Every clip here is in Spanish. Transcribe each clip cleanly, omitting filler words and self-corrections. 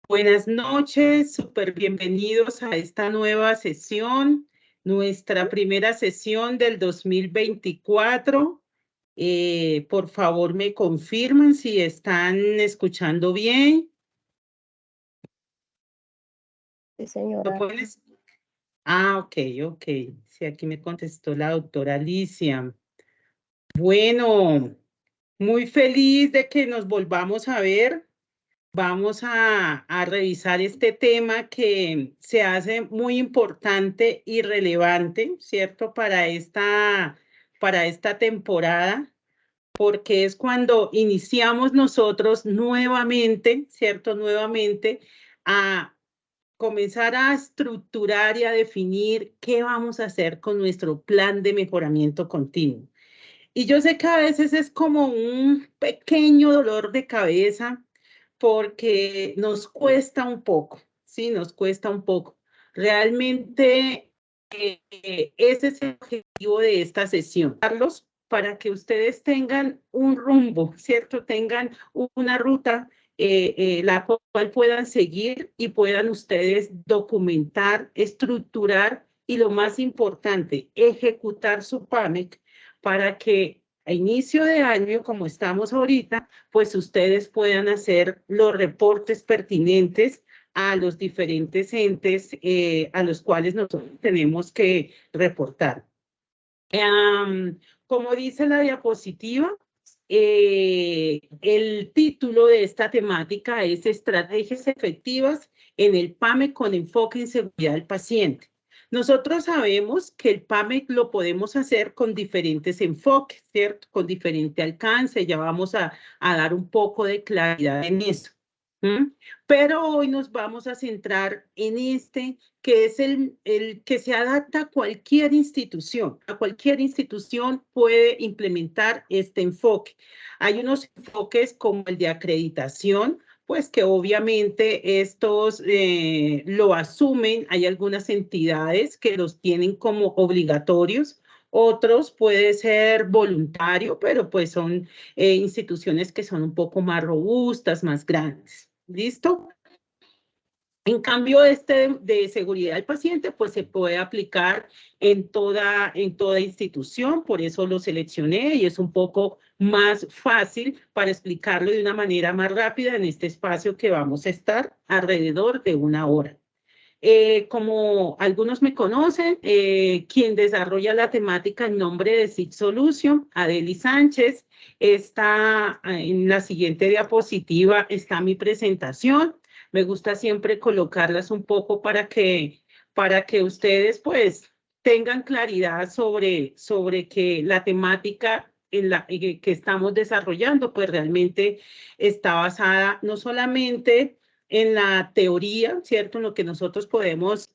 Buenas noches, súper bienvenidos a esta nueva sesión, nuestra primera sesión del 2024. Por favor, me confirman si están escuchando bien. Sí, ¿Lo señora. pueden ok. Sí, aquí me contestó la doctora Alicia. Bueno, muy feliz de que nos volvamos a ver. Vamos a revisar este tema que se hace muy importante y relevante, ¿cierto? Para esta temporada, porque es cuando iniciamos nosotros nuevamente, ¿cierto? Nuevamente a comenzar a estructurar y a definir qué vamos a hacer con nuestro plan de mejoramiento continuo. Y yo sé que a veces es como un pequeño dolor de cabeza porque nos cuesta un poco, ¿sí? Nos cuesta un poco. Realmente ese es el objetivo de esta sesión, Carlos, para que ustedes tengan un rumbo, ¿cierto? Tengan una ruta la cual puedan seguir y puedan ustedes documentar, estructurar y lo más importante, ejecutar su PAMEC para que a inicio de año, como estamos ahorita, pues ustedes puedan hacer los reportes pertinentes a los diferentes entes a los cuales nosotros tenemos que reportar. Como dice la diapositiva, el título de esta temática es Estrategias efectivas en el PAMEC con enfoque en seguridad del paciente. Nosotros sabemos que el PAMEC lo podemos hacer con diferentes enfoques, ¿cierto? Con diferente alcance. Ya vamos a dar un poco de claridad en eso. Pero hoy nos vamos a centrar en este, que es el que se adapta a cualquier institución. A cualquier institución puede implementar este enfoque. Hay unos enfoques como el de acreditación, pues que obviamente estos lo asumen. Hay algunas entidades que los tienen como obligatorios. Otros puede ser voluntario, pero pues son instituciones que son un poco más robustas, más grandes. ¿Listo? En cambio, este de seguridad del paciente, pues se puede aplicar en toda institución, por eso lo seleccioné y es un poco más fácil para explicarlo de una manera más rápida en este espacio que vamos a estar alrededor de 1 hora. Como algunos me conocen, quien desarrolla la temática en nombre de SIG Solution, Adeli Sánchez, está en la siguiente diapositiva, está mi presentación. Me gusta siempre colocarlas un poco para que ustedes pues tengan claridad sobre que la temática que estamos desarrollando pues realmente está basada no solamente en la teoría, ¿cierto? En lo que nosotros podemos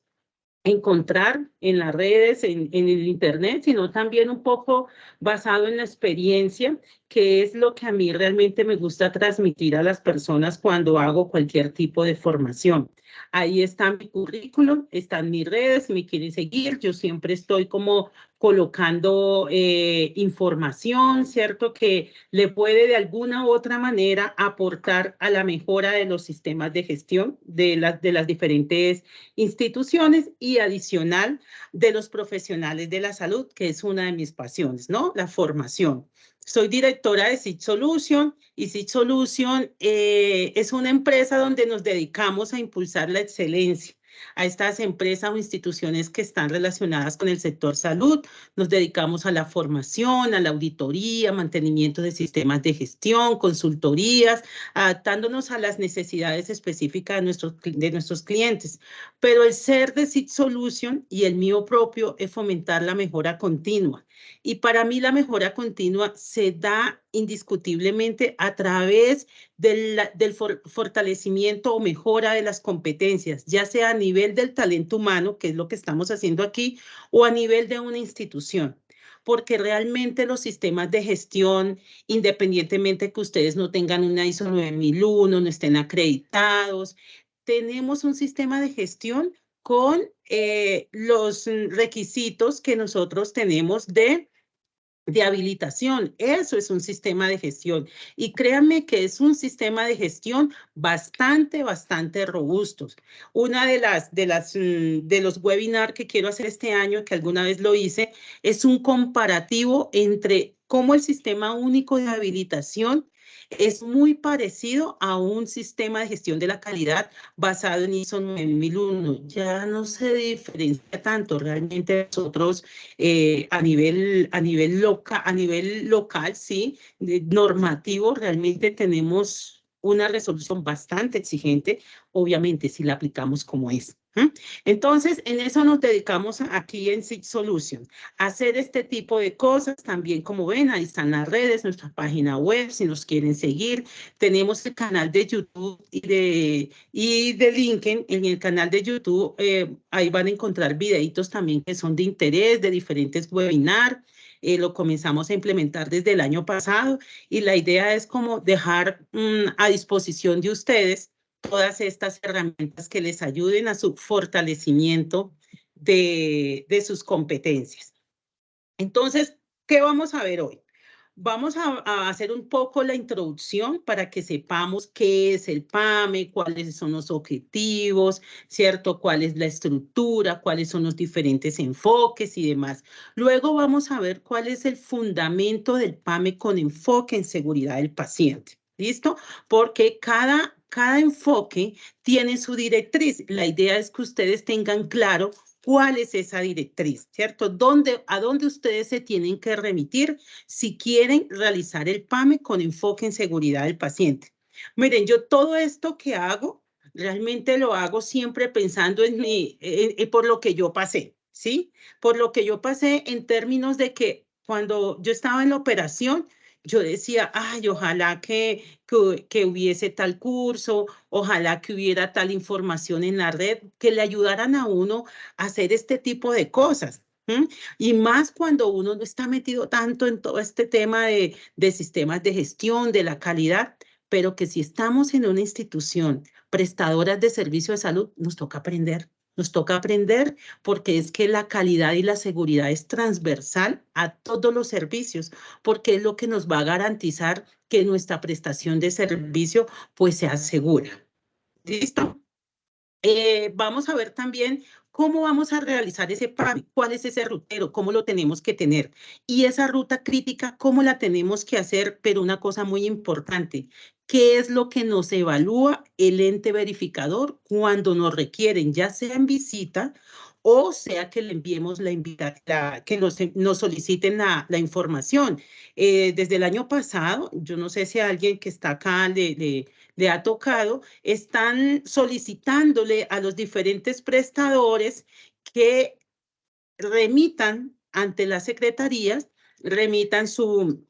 encontrar en las redes, en el internet, sino también un poco basado en la experiencia, que es lo que a mí realmente me gusta transmitir a las personas cuando hago cualquier tipo de formación. Ahí está mi currículum, están mis redes, si me quieren seguir, yo siempre estoy como colocando información, ¿cierto? Que le puede de alguna u otra manera aportar a la mejora de los sistemas de gestión de las diferentes instituciones y adicional de los profesionales de la salud, que es una de mis pasiones, ¿no? La formación. Soy directora de SIG Solution y SIG Solution es una empresa donde nos dedicamos a impulsar la excelencia a estas empresas o instituciones que están relacionadas con el sector salud. Nos dedicamos a la formación, a la auditoría, mantenimiento de sistemas de gestión, consultorías, adaptándonos a las necesidades específicas de nuestros clientes. Pero el ser de SIG Solution y el mío propio es fomentar la mejora continua. Y para mí la mejora continua se da indiscutiblemente a través del fortalecimiento o mejora de las competencias, ya sea a nivel del talento humano, que es lo que estamos haciendo aquí, o a nivel de una institución. Porque realmente los sistemas de gestión, independientemente que ustedes no tengan una ISO 9001, no estén acreditados, tenemos un sistema de gestión con los requisitos que nosotros tenemos de de habilitación. Eso es un sistema de gestión. Y créanme que es un sistema de gestión bastante robusto. Una de los webinars que quiero hacer este año, que alguna vez lo hice, es un comparativo entre cómo el sistema único de habilitación es muy parecido a un sistema de gestión de la calidad basado en ISO 9001. Ya no se diferencia tanto. Realmente nosotros a nivel local, sí, normativo, realmente tenemos una resolución bastante exigente, obviamente, si la aplicamos como es. Entonces, en eso nos dedicamos aquí en SIG Solution, a hacer este tipo de cosas. También, como ven, ahí están las redes, nuestra página web, si nos quieren seguir. Tenemos el canal de YouTube y de LinkedIn. En el canal de YouTube, ahí van a encontrar videitos también que son de interés, de diferentes webinars. Lo comenzamos a implementar desde el año pasado y la idea es como dejar a disposición de ustedes todas estas herramientas que les ayuden a su fortalecimiento de sus competencias. Entonces, ¿qué vamos a ver hoy? Vamos a hacer un poco la introducción para que sepamos qué es el PAME, cuáles son los objetivos, ¿cierto? Cuál es la estructura, cuáles son los diferentes enfoques y demás. Luego vamos a ver cuál es el fundamento del PAME con enfoque en seguridad del paciente. ¿Listo? Porque cada enfoque tiene su directriz. La idea es que ustedes tengan claro cuál es esa directriz, ¿cierto? ¿A dónde ustedes se tienen que remitir si quieren realizar el PAME con enfoque en seguridad del paciente? Miren, yo todo esto que hago, realmente lo hago siempre pensando por lo que yo pasé, ¿sí? Por lo que yo pasé en términos de que cuando yo estaba en la operación, yo decía, ay, ojalá que hubiese tal curso, ojalá que hubiera tal información en la red que le ayudaran a uno a hacer este tipo de cosas. Y más cuando uno no está metido tanto en todo este tema de sistemas de gestión, de la calidad, pero que si estamos en una institución prestadora de servicio de salud, nos toca aprender. Nos toca aprender porque es que la calidad y la seguridad es transversal a todos los servicios, porque es lo que nos va a garantizar que nuestra prestación de servicio pues sea segura. ¿Listo? Vamos a ver también cómo vamos a realizar ese PAME, cuál es ese rutero, cómo lo tenemos que tener. Y esa ruta crítica, cómo la tenemos que hacer, pero una cosa muy importante, ¿qué es lo que nos evalúa el ente verificador cuando nos requieren, ya sea en visita o sea que le enviemos que nos soliciten la información? Desde el año pasado, yo no sé si a alguien que está acá le ha tocado, están solicitándole a los diferentes prestadores que remitan ante las secretarías, remitan su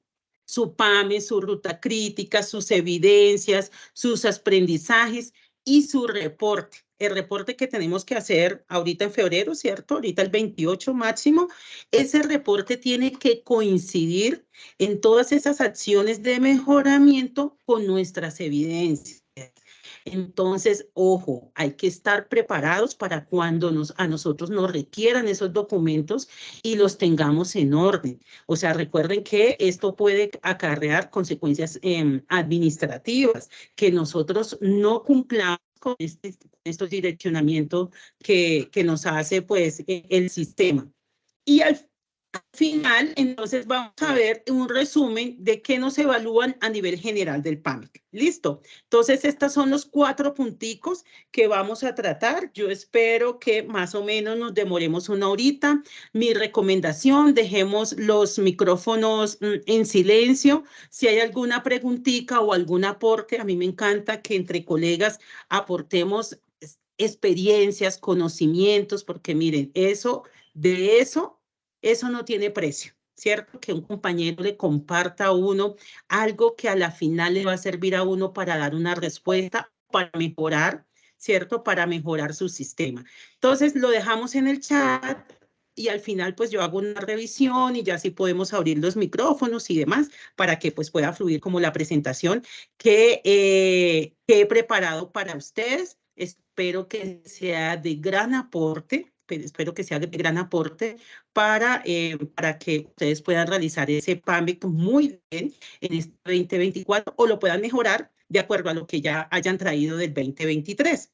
PAME, su ruta crítica, sus evidencias, sus aprendizajes y su reporte. El reporte que tenemos que hacer ahorita en febrero, ¿cierto? Ahorita el 28 máximo. Ese reporte tiene que coincidir en todas esas acciones de mejoramiento con nuestras evidencias. Entonces, ojo, hay que estar preparados para cuando a nosotros nos requieran esos documentos y los tengamos en orden. O sea, recuerden que esto puede acarrear consecuencias administrativas, que nosotros no cumplamos con estos direccionamientos que nos hace pues el sistema. Y al final, entonces vamos a ver un resumen de qué nos evalúan a nivel general del PAME. ¿Listo? Entonces, estos son los 4 punticos que vamos a tratar. Yo espero que más o menos nos demoremos una horita. Mi recomendación, dejemos los micrófonos en silencio. Si hay alguna preguntita o algún aporte, a mí me encanta que entre colegas aportemos experiencias, conocimientos, porque miren, eso no tiene precio, ¿cierto? Que un compañero le comparta a uno algo que a la final le va a servir a uno para dar una respuesta, para mejorar, ¿cierto? Para mejorar su sistema. Entonces, lo dejamos en el chat y al final, pues yo hago una revisión y ya sí podemos abrir los micrófonos y demás para que pues pueda fluir como la presentación que he preparado para ustedes. Espero que sea de gran aporte pero espero que sea de gran aporte para que ustedes puedan realizar ese PAMIC muy bien en este 2024 o lo puedan mejorar de acuerdo a lo que ya hayan traído del 2023.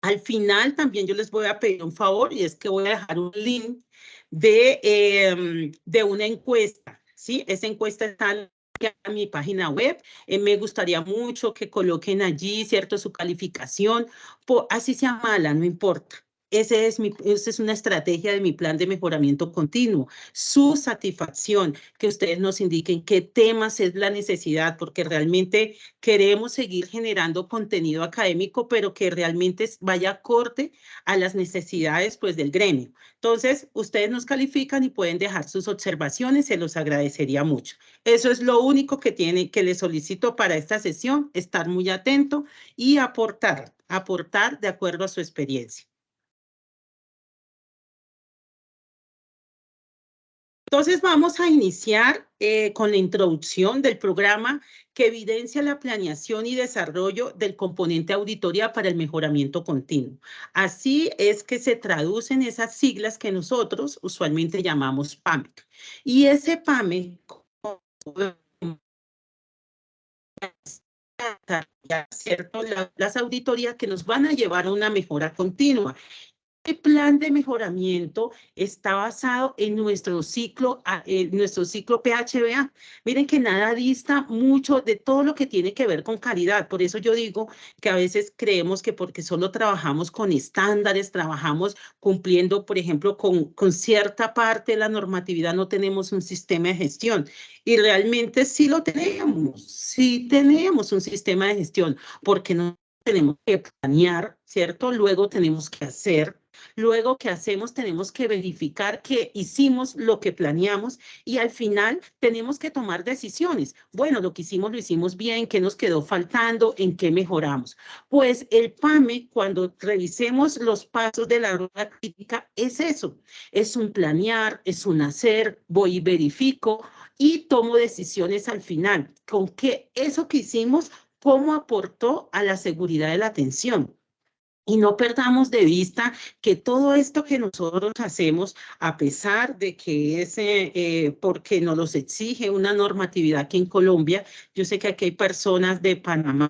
Al final también yo les voy a pedir un favor y es que voy a dejar un link de una encuesta, ¿sí? Esa encuesta está en mi página web. Me gustaría mucho que coloquen allí, ¿cierto? Su calificación, así sea mala, no importa. Esa es una estrategia de mi plan de mejoramiento continuo. Su satisfacción, que ustedes nos indiquen qué temas es la necesidad, porque realmente queremos seguir generando contenido académico, pero que realmente vaya acorde a las necesidades pues, del gremio. Entonces, ustedes nos califican y pueden dejar sus observaciones, se los agradecería mucho. Eso es lo único que les solicito para esta sesión, estar muy atento y aportar de acuerdo a su experiencia. Entonces vamos a iniciar con la introducción del programa que evidencia la planeación y desarrollo del componente auditoría para el mejoramiento continuo. Así es que se traducen esas siglas que nosotros usualmente llamamos PAMIC. Y ese PAMIC, ¿cierto? Las auditorías que nos van a llevar a una mejora continua. El plan de mejoramiento está basado en nuestro ciclo PHBA. Miren que nada dista mucho de todo lo que tiene que ver con calidad. Por eso yo digo que a veces creemos que porque solo trabajamos con estándares, trabajamos cumpliendo, por ejemplo, con cierta parte de la normatividad, no tenemos un sistema de gestión. Y realmente sí lo tenemos, sí tenemos un sistema de gestión, porque no tenemos que planear, ¿cierto? Luego tenemos que hacer. Luego que hacemos, tenemos que verificar que hicimos lo que planeamos y al final tenemos que tomar decisiones. Bueno, lo que hicimos lo hicimos bien, ¿qué nos quedó faltando? ¿En qué mejoramos? Pues el PAME, cuando revisemos los pasos de la rueda crítica, es eso. Es un planear, es un hacer, voy y verifico y tomo decisiones al final. Con que eso que hicimos, ¿cómo aportó a la seguridad de la atención? Y no perdamos de vista que todo esto que nosotros hacemos, a pesar de que es porque nos los exige una normatividad aquí en Colombia, yo sé que aquí hay personas de Panamá,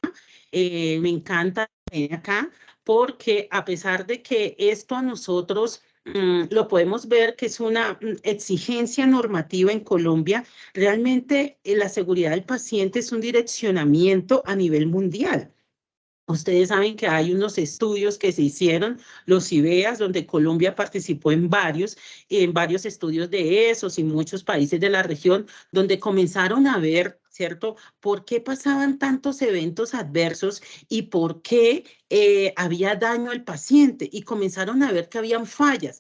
me encanta acá, porque a pesar de que esto a nosotros lo podemos ver que es una exigencia normativa en Colombia, realmente la seguridad del paciente es un direccionamiento a nivel mundial. Ustedes saben que hay unos estudios que se hicieron, los IBEAS, donde Colombia participó en varios estudios de esos y muchos países de la región, donde comenzaron a ver, ¿cierto?, por qué pasaban tantos eventos adversos y por qué había daño al paciente. Y comenzaron a ver que habían fallas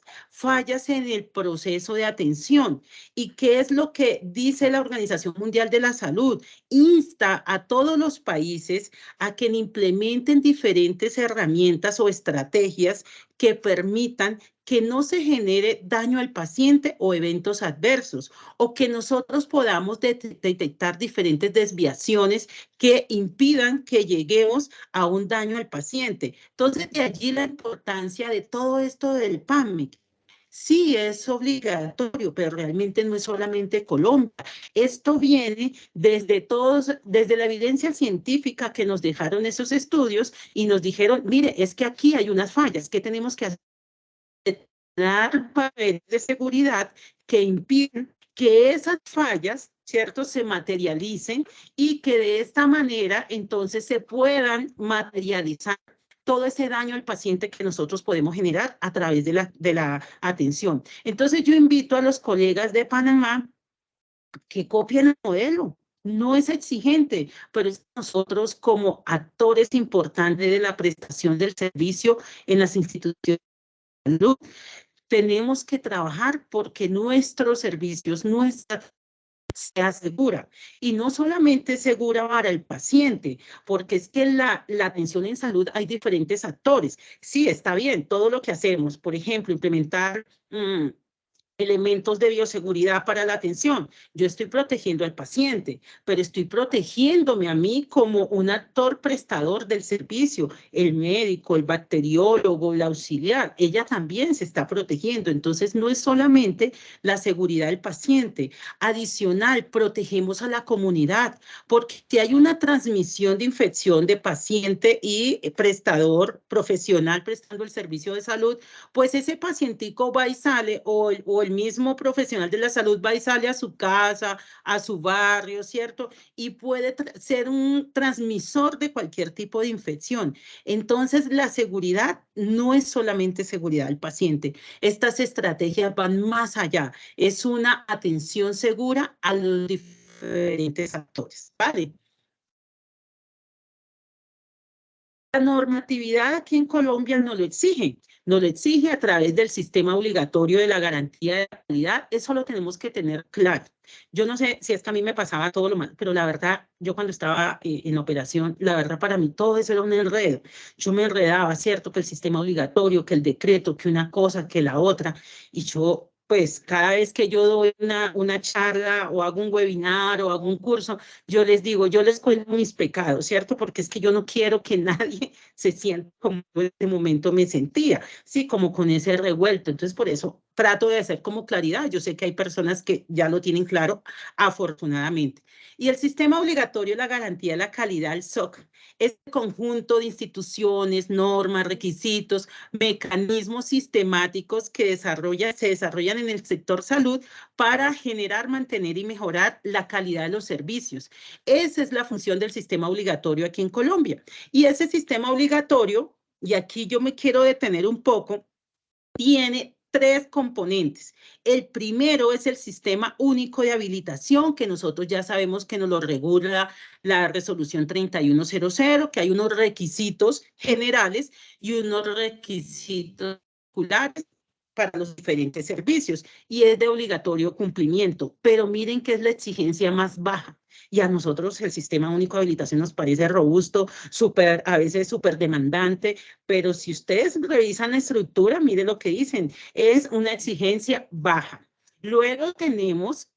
en el proceso de atención. ¿Y qué es lo que dice la Organización Mundial de la Salud? Insta a todos los países a que implementen diferentes herramientas o estrategias que permitan que no se genere daño al paciente o eventos adversos, o que nosotros podamos detectar diferentes desviaciones que impidan que lleguemos a un daño al paciente. Entonces, de allí la importancia de todo esto del PAMIC. Sí, es obligatorio, pero realmente no es solamente Colombia. Esto viene desde la evidencia científica que nos dejaron esos estudios y nos dijeron, mire, es que aquí hay unas fallas, ¿qué tenemos que hacer? Dar papeles de seguridad que impiden que esas fallas, ¿cierto?, se materialicen y que de esta manera entonces se puedan materializar todo ese daño al paciente que nosotros podemos generar a través de la atención. Entonces yo invito a los colegas de Panamá que copien el modelo. No es exigente, pero es nosotros como actores importantes de la prestación del servicio en las instituciones de salud, tenemos que trabajar porque nuestros servicios, nuestra sea segura y no solamente segura para el paciente, porque es que la atención en salud hay diferentes actores. Sí, está bien, todo lo que hacemos, por ejemplo, implementar elementos de bioseguridad para la atención. Yo estoy protegiendo al paciente, pero estoy protegiéndome a mí como un actor prestador del servicio, el médico, el bacteriólogo, el auxiliar. Ella también se está protegiendo. Entonces, no es solamente la seguridad del paciente. Adicional, protegemos a la comunidad, porque si hay una transmisión de infección de paciente y prestador profesional prestando el servicio de salud, pues ese pacientico va y sale, o el mismo profesional de la salud va y sale a su casa, a su barrio, ¿cierto? Y puede ser un transmisor de cualquier tipo de infección. Entonces, la seguridad no es solamente seguridad del paciente. Estas estrategias van más allá. Es una atención segura a los diferentes actores, ¿vale? La normatividad aquí en Colombia nos lo exige a través del sistema obligatorio de la garantía de calidad. Eso lo tenemos que tener claro. Yo no sé si es que a mí me pasaba todo lo mal, pero la verdad, yo cuando estaba en operación, la verdad para mí todo eso era un enredo. Yo me enredaba, ¿cierto? Que el sistema obligatorio, que el decreto, que una cosa, que la otra, y yo... Pues cada vez que yo doy una charla o hago un webinar o hago un curso, yo les digo, yo les cuento mis pecados, ¿cierto? Porque es que yo no quiero que nadie se sienta como en ese momento me sentía, sí, como con ese revuelto. Entonces, por eso trato de hacer como claridad. Yo sé que hay personas que ya lo tienen claro, afortunadamente. Y el sistema obligatorio, la garantía de la calidad, el SOC, es el conjunto de instituciones, normas, requisitos, mecanismos sistemáticos que se desarrollan en el sector salud para generar, mantener y mejorar la calidad de los servicios. Esa es la función del sistema obligatorio aquí en Colombia. Y ese sistema obligatorio, y aquí yo me quiero detener un poco, tiene tres componentes. El primero es el sistema único de habilitación, que nosotros ya sabemos que nos lo regula la resolución 3100, que hay unos requisitos generales y unos requisitos particulares para los diferentes servicios y es de obligatorio cumplimiento. Pero miren que es la exigencia más baja. Y a nosotros el sistema único de habilitación nos parece robusto, a veces súper demandante, pero si ustedes revisan la estructura, miren lo que dicen, es una exigencia baja. Luego tenemos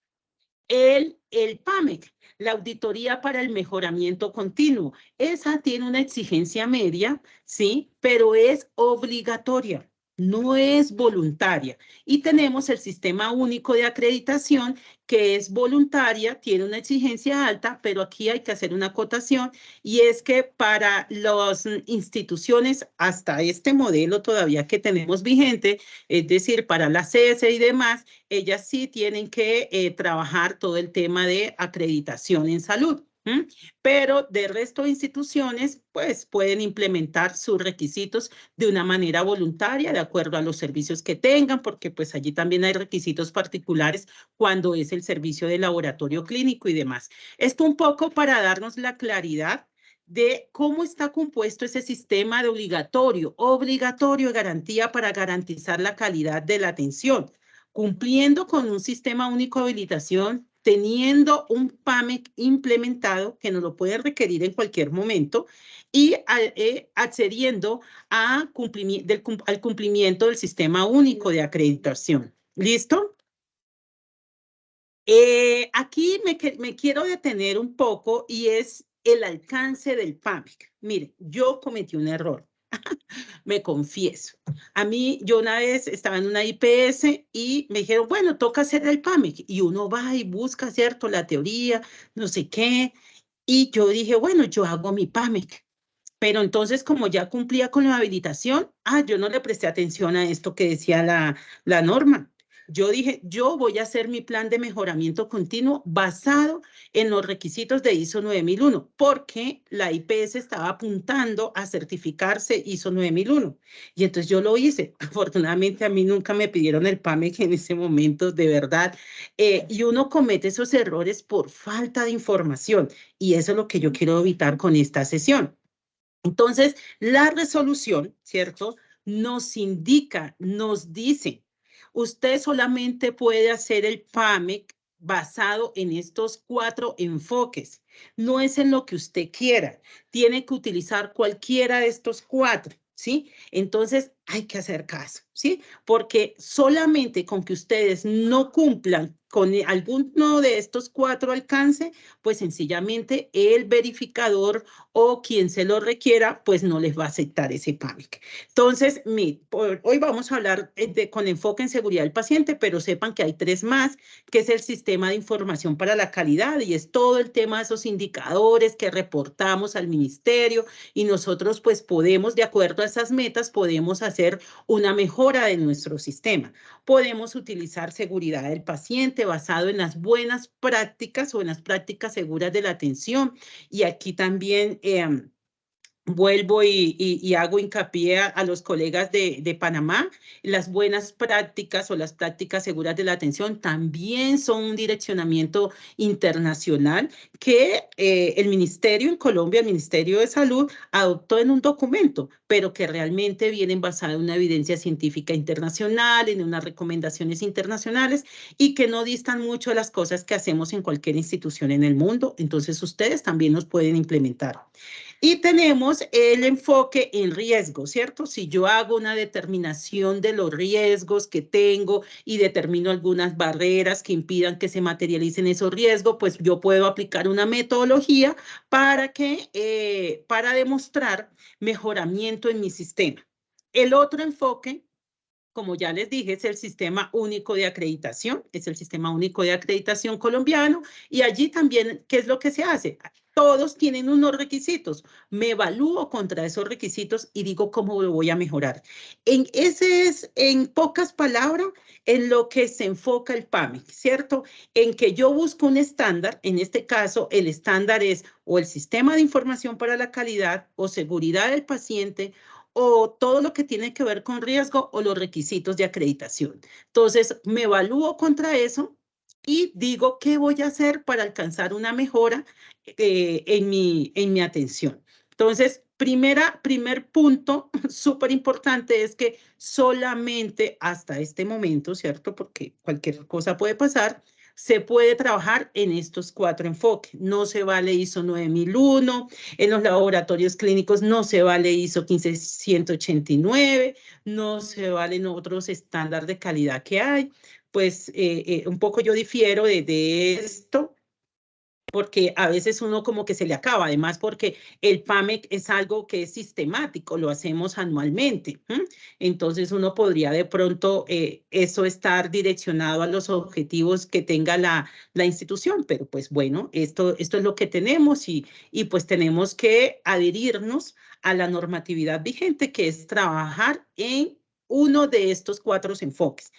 el PAMEC, la auditoría para el mejoramiento continuo. Esa tiene una exigencia media, ¿sí? Pero es obligatoria, no es voluntaria. Y tenemos el sistema único de acreditación, que es voluntaria, tiene una exigencia alta, pero aquí hay que hacer una acotación, y es que para las instituciones, hasta este modelo todavía que tenemos vigente, es decir, para la CS y demás, ellas sí tienen que trabajar todo el tema de acreditación en salud. Pero de resto de instituciones, pues pueden implementar sus requisitos de una manera voluntaria, de acuerdo a los servicios que tengan, porque pues allí también hay requisitos particulares cuando es el servicio de laboratorio clínico y demás. Esto un poco para darnos la claridad de cómo está compuesto ese sistema de obligatorio garantía para garantizar la calidad de la atención, cumpliendo con un sistema único de habilitación, teniendo un PAMEC implementado que nos lo puede requerir en cualquier momento y accediendo al cumplimiento del sistema único de acreditación. ¿Listo? Aquí me quiero detener un poco y es el alcance del PAMEC. Mire, yo cometí un error. Me confieso. A mí, yo una vez estaba en una IPS y me dijeron, bueno, toca hacer el PAMEC. Y uno va y busca, ¿cierto? La teoría, no sé qué. Y yo dije, bueno, yo hago mi PAMEC. Pero entonces, como ya cumplía con la habilitación, yo no le presté atención a esto que decía la norma. Yo dije, yo voy a hacer mi plan de mejoramiento continuo basado en los requisitos de ISO 9001, porque la IPS estaba apuntando a certificarse ISO 9001. Y entonces yo lo hice. Afortunadamente a mí nunca me pidieron el PAMEC en ese momento, de verdad. Y uno comete esos errores por falta de información. Y eso es lo que yo quiero evitar con esta sesión. Entonces, la resolución, ¿cierto? Nos indica, nos dice, usted solamente puede hacer el PAMEC basado en estos 4 enfoques. No es en lo que usted quiera. Tiene que utilizar cualquiera de estos 4, ¿sí? Entonces, hay que hacer caso. ¿sí? Porque solamente con que ustedes no cumplan con alguno de estos 4 alcances, pues sencillamente el verificador o quien se lo requiera, pues no les va a aceptar ese PAMIC. Entonces, hoy vamos a hablar con enfoque en seguridad del paciente, pero sepan que hay 3 más, que es el sistema de información para la calidad y es todo el tema de esos indicadores que reportamos al ministerio y nosotros pues podemos, de acuerdo a esas metas, podemos hacer una mejora de nuestro sistema. Podemos utilizar seguridad del paciente basado en las buenas prácticas o en las prácticas seguras de la atención. Y aquí también vuelvo y hago hincapié a los colegas de Panamá. Las buenas prácticas o las prácticas seguras de la atención también son un direccionamiento internacional que el ministerio en Colombia, el Ministerio de Salud, adoptó en un documento, pero que realmente vienen basadas en una evidencia científica internacional, en unas recomendaciones internacionales y que no distan mucho de las cosas que hacemos en cualquier institución en el mundo. Entonces, ustedes también los pueden implementar. Y tenemos el enfoque en riesgo, ¿cierto? Si yo hago una determinación de los riesgos que tengo y determino algunas barreras que impidan que se materialicen esos riesgos, pues yo puedo aplicar una metodología para demostrar mejoramiento en mi sistema. El otro enfoque, como ya les dije, es el Sistema Único de Acreditación, es el Sistema Único de Acreditación colombiano, y allí también, ¿qué es lo que se hace? Todos tienen unos requisitos, me evalúo contra esos requisitos y digo cómo lo voy a mejorar. Ese es, en pocas palabras, en lo que se enfoca el PAMIC, ¿cierto? En que yo busco un estándar, en este caso el estándar es o el Sistema de Información para la Calidad o Seguridad del Paciente, o todo lo que tiene que ver con riesgo o los requisitos de acreditación. Entonces, me evalúo contra eso y digo qué voy a hacer para alcanzar una mejora en mi atención. Entonces, primer punto súper importante es que solamente hasta este momento, ¿cierto? Porque cualquier cosa puede pasar, se puede trabajar en estos 4 enfoques. No se vale ISO 9001, en los laboratorios clínicos no se vale ISO 15189, no se valen otros estándares de calidad que hay. Pues un poco yo difiero de esto, porque a veces uno como que se le acaba, además porque el PAMEC es algo que es sistemático, lo hacemos anualmente. Entonces uno podría de pronto eso estar direccionado a los objetivos que tenga la institución, pero pues bueno, esto es lo que tenemos y pues tenemos que adherirnos a la normatividad vigente, que es trabajar en uno de estos 4 enfoques.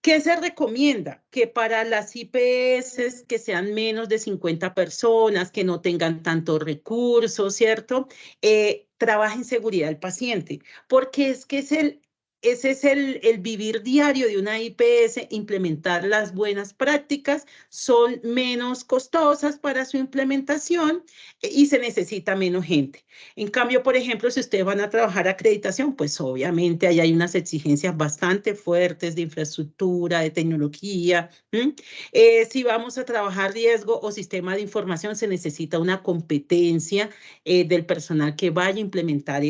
¿Qué se recomienda? Que para las IPS que sean menos de 50 personas, que no tengan tantos recursos, ¿cierto? Trabajen seguridad del paciente, porque es que ese es el vivir diario de una IPS, implementar las buenas prácticas, son menos costosas para su implementación y se necesita menos gente. En cambio, por ejemplo, si ustedes van a trabajar acreditación, pues obviamente ahí hay unas exigencias bastante fuertes de infraestructura, de tecnología. Si vamos a trabajar riesgo o sistema de información, se necesita una competencia del personal que vaya a implementar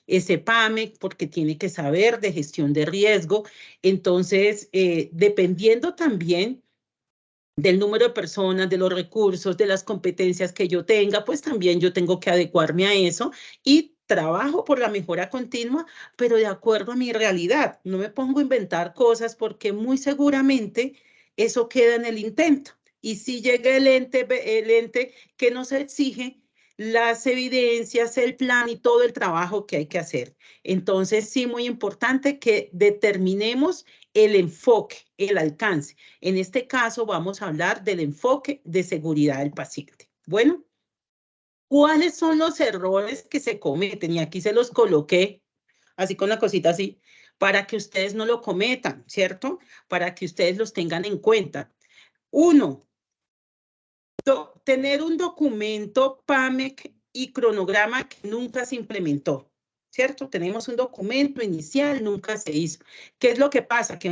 ese PAMEC, porque tiene que saber de gestión de riesgo. Entonces, dependiendo también del número de personas, de los recursos, de las competencias que yo tenga, pues también yo tengo que adecuarme a eso y trabajo por la mejora continua, pero de acuerdo a mi realidad. No me pongo a inventar cosas porque muy seguramente eso queda en el intento. Y si llega el ente que nos exige las evidencias, el plan y todo el trabajo que hay que hacer. Entonces, sí, muy importante que determinemos el enfoque, el alcance. En este caso vamos a hablar del enfoque de seguridad del paciente. Bueno, ¿cuáles son los errores que se cometen? Y aquí se los coloqué, así con la cosita así, para que ustedes no lo cometan, ¿cierto? Para que ustedes los tengan en cuenta. 1, tener un documento PAMEC y cronograma que nunca se implementó, ¿cierto? Tenemos un documento inicial, nunca se hizo. ¿Qué es lo que pasa? Que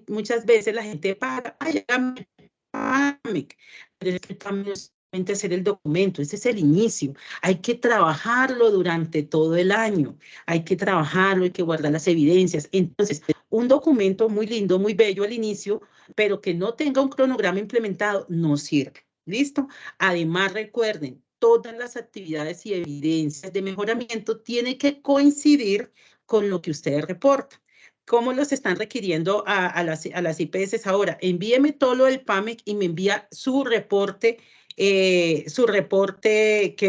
muchas veces la gente paga, ay, hágame PAMEC, pero es que el PAMEC no se hacer el documento, ese es el inicio. Hay que trabajarlo durante todo el año, hay que trabajarlo, hay que guardar las evidencias. Entonces, un documento muy lindo, muy bello al inicio, pero que no tenga un cronograma implementado, no sirve. ¿Listo? Además, recuerden, todas las actividades y evidencias de mejoramiento tienen que coincidir con lo que ustedes reportan. ¿Cómo los están requiriendo a las IPS ahora? Envíeme todo lo del PAMEC y me envía su reporte que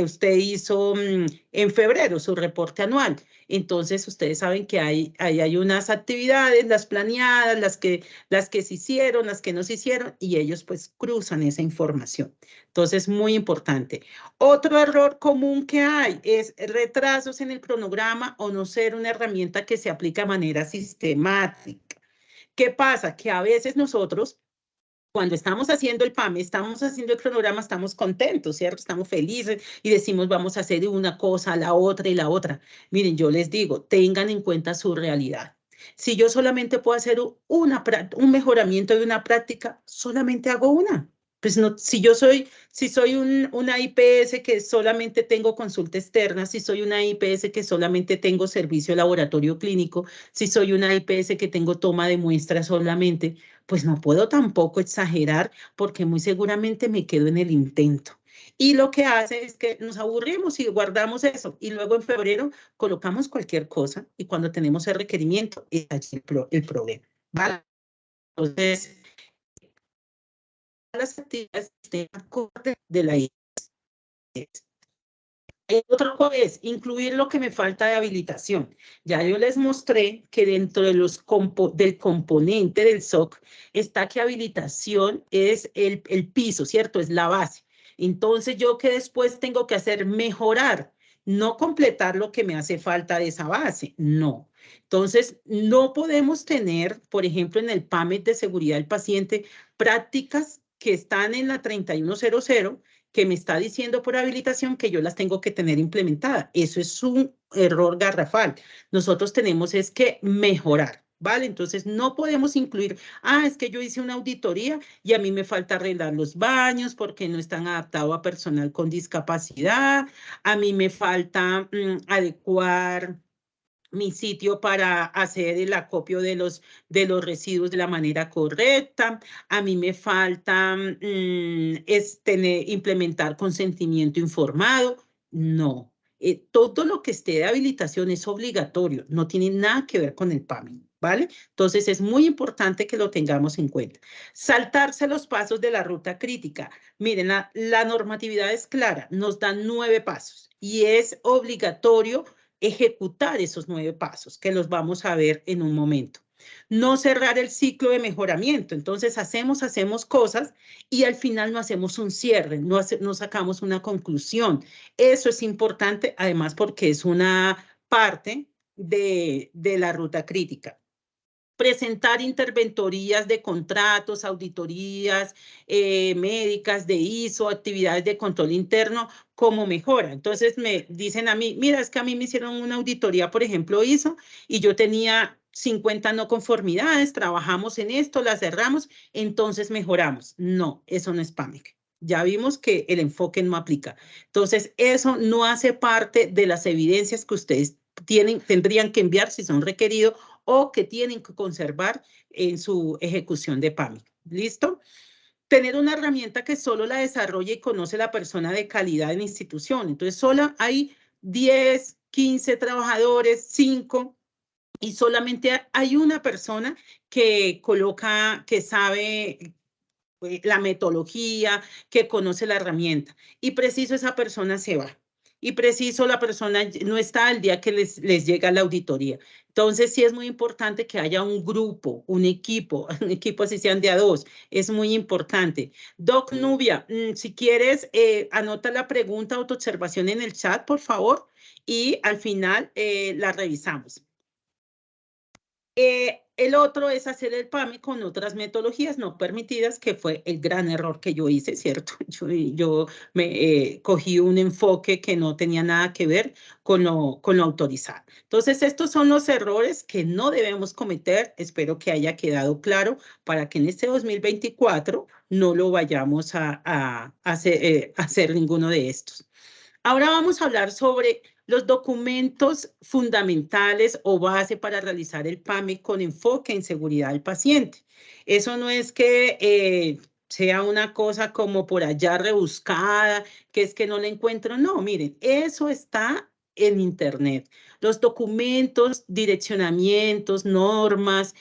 usted hizo en febrero, su reporte anual. Entonces, ustedes saben que hay unas actividades, las planeadas, las que se hicieron, las que no se hicieron, y ellos pues cruzan esa información. Entonces, muy importante. Otro error común que hay es retrasos en el cronograma o no ser una herramienta que se aplica de manera sistemática. ¿Qué pasa? Que a veces nosotros, cuando estamos haciendo el PAME, estamos haciendo el cronograma, estamos contentos, ¿cierto? Estamos felices y decimos, vamos a hacer una cosa, la otra y la otra. Miren, yo les digo, tengan en cuenta su realidad. Si yo solamente puedo hacer un mejoramiento de una práctica, solamente hago una. Pues no, si soy una IPS que solamente tengo consulta externa, si soy una IPS que solamente tengo servicio de laboratorio clínico, si soy una IPS que tengo toma de muestras solamente, pues no puedo tampoco exagerar porque muy seguramente me quedo en el intento. Y lo que hace es que nos aburrimos y guardamos eso. Y luego en febrero colocamos cualquier cosa y cuando tenemos el requerimiento, es allí el problema. ¿Vale? Entonces, las actividades estén acorde de la IPS. El otro es incluir lo que me falta de habilitación. Ya yo les mostré que dentro de del componente del SOC está que habilitación es el piso, ¿cierto? Es la base. Entonces, yo que después tengo que hacer mejorar, no completar lo que me hace falta de esa base, no. Entonces, no podemos tener, por ejemplo, en el PAMET de seguridad del paciente, prácticas que están en la 3100 que me está diciendo por habilitación que yo las tengo que tener implementadas. Eso es un error garrafal. Nosotros tenemos es que mejorar, ¿vale? Entonces no podemos incluir, es que yo hice una auditoría y a mí me falta arreglar los baños porque no están adaptados a personal con discapacidad, a mí me falta adecuar mi sitio para hacer el acopio de los residuos de la manera correcta. A mí me falta implementar consentimiento informado. No. Todo lo que esté de habilitación es obligatorio, no tiene nada que ver con el PAMI, ¿vale? Entonces es muy importante que lo tengamos en cuenta. Saltarse los pasos de la ruta crítica. Miren, la normatividad es clara, nos dan 9 pasos y es obligatorio ejecutar esos 9 pasos, que los vamos a ver en un momento. No cerrar el ciclo de mejoramiento. Entonces, hacemos cosas y al final no hacemos un cierre, no sacamos una conclusión. Eso es importante, además, porque es una parte de la ruta crítica. Presentar interventorías de contratos, auditorías médicas de ISO, actividades de control interno como mejora. Entonces me dicen a mí, mira, es que a mí me hicieron una auditoría, por ejemplo, ISO, y yo tenía 50 no conformidades, trabajamos en esto, las cerramos, entonces mejoramos. No, eso no es PAMEC. Ya vimos que el enfoque no aplica. Entonces, eso no hace parte de las evidencias que ustedes tendrían que enviar si son requeridos o que tienen que conservar en su ejecución de PAMI. ¿Listo? Tener una herramienta que solo la desarrolle y conoce la persona de calidad en la institución. Entonces, solo hay 10, 15 trabajadores, 5, y solamente hay una persona que coloca, que sabe la metodología, que conoce la herramienta. Y preciso esa persona se va. Y preciso la persona no está al día que les llega la auditoría. Entonces sí es muy importante que haya un grupo, un equipo así sean de a 2. Es muy importante. Doc Nubia, si quieres, anota la pregunta autoobservación en el chat, por favor, y al final la revisamos. El otro es hacer el PAMI con otras metodologías no permitidas, que fue el gran error que yo hice, ¿cierto? Yo me cogí un enfoque que no tenía nada que ver con lo autorizado. Entonces, estos son los errores que no debemos cometer. Espero que haya quedado claro para que en este 2024 no lo vayamos a hacer ninguno de estos. Ahora vamos a hablar sobre los documentos fundamentales o base para realizar el PAMI con enfoque en seguridad del paciente. Eso no es que sea una cosa como por allá rebuscada, que es que no la encuentro. No, miren, eso está en Internet. Los documentos, direccionamientos, normas,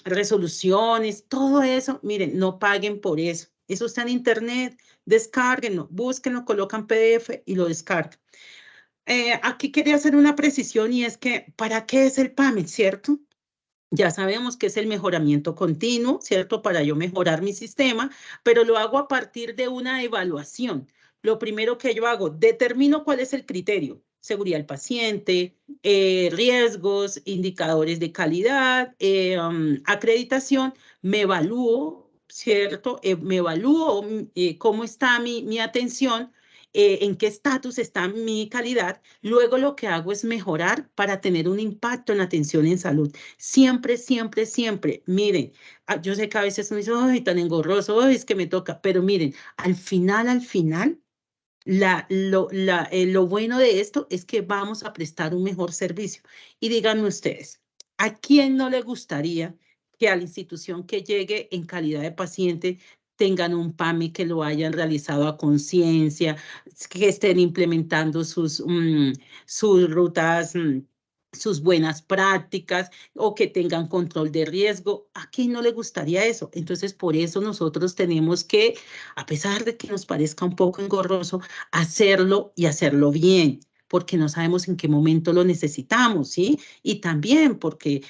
resoluciones, todo eso, miren, no paguen por eso. Eso está en Internet. Descárguenlo, búsquenlo, colocan PDF y lo descargan. Aquí quería hacer una precisión y es que, ¿para qué es el PAMI, cierto? Ya sabemos que es el mejoramiento continuo, ¿cierto? Para yo mejorar mi sistema, pero lo hago a partir de una evaluación. Lo primero que yo hago, determino cuál es el criterio. Seguridad del paciente, riesgos, indicadores de calidad, acreditación, me evalúo, ¿cierto? Me evalúo cómo está mi atención, en qué estatus está mi calidad. Luego lo que hago es mejorar para tener un impacto en la atención en salud. Siempre, siempre, siempre. Miren, yo sé que a veces uno dice, ay, tan engorroso, ay, es que me toca, pero miren, al final, lo bueno de esto es que vamos a prestar un mejor servicio. Y díganme ustedes, ¿a quién no le gustaría que a la institución que llegue en calidad de paciente tengan un PAMI, que lo hayan realizado a conciencia, que estén implementando sus rutas, sus buenas prácticas, o que tengan control de riesgo? ¿A quién no le gustaría eso? Entonces, por eso nosotros tenemos que, a pesar de que nos parezca un poco engorroso, hacerlo y hacerlo bien, porque no sabemos en qué momento lo necesitamos, ¿sí? Y también porque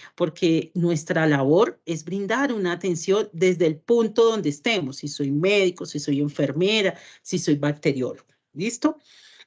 nuestra labor es brindar una atención desde el punto donde estemos, si soy médico, si soy enfermera, si soy bacteriólogo, ¿listo?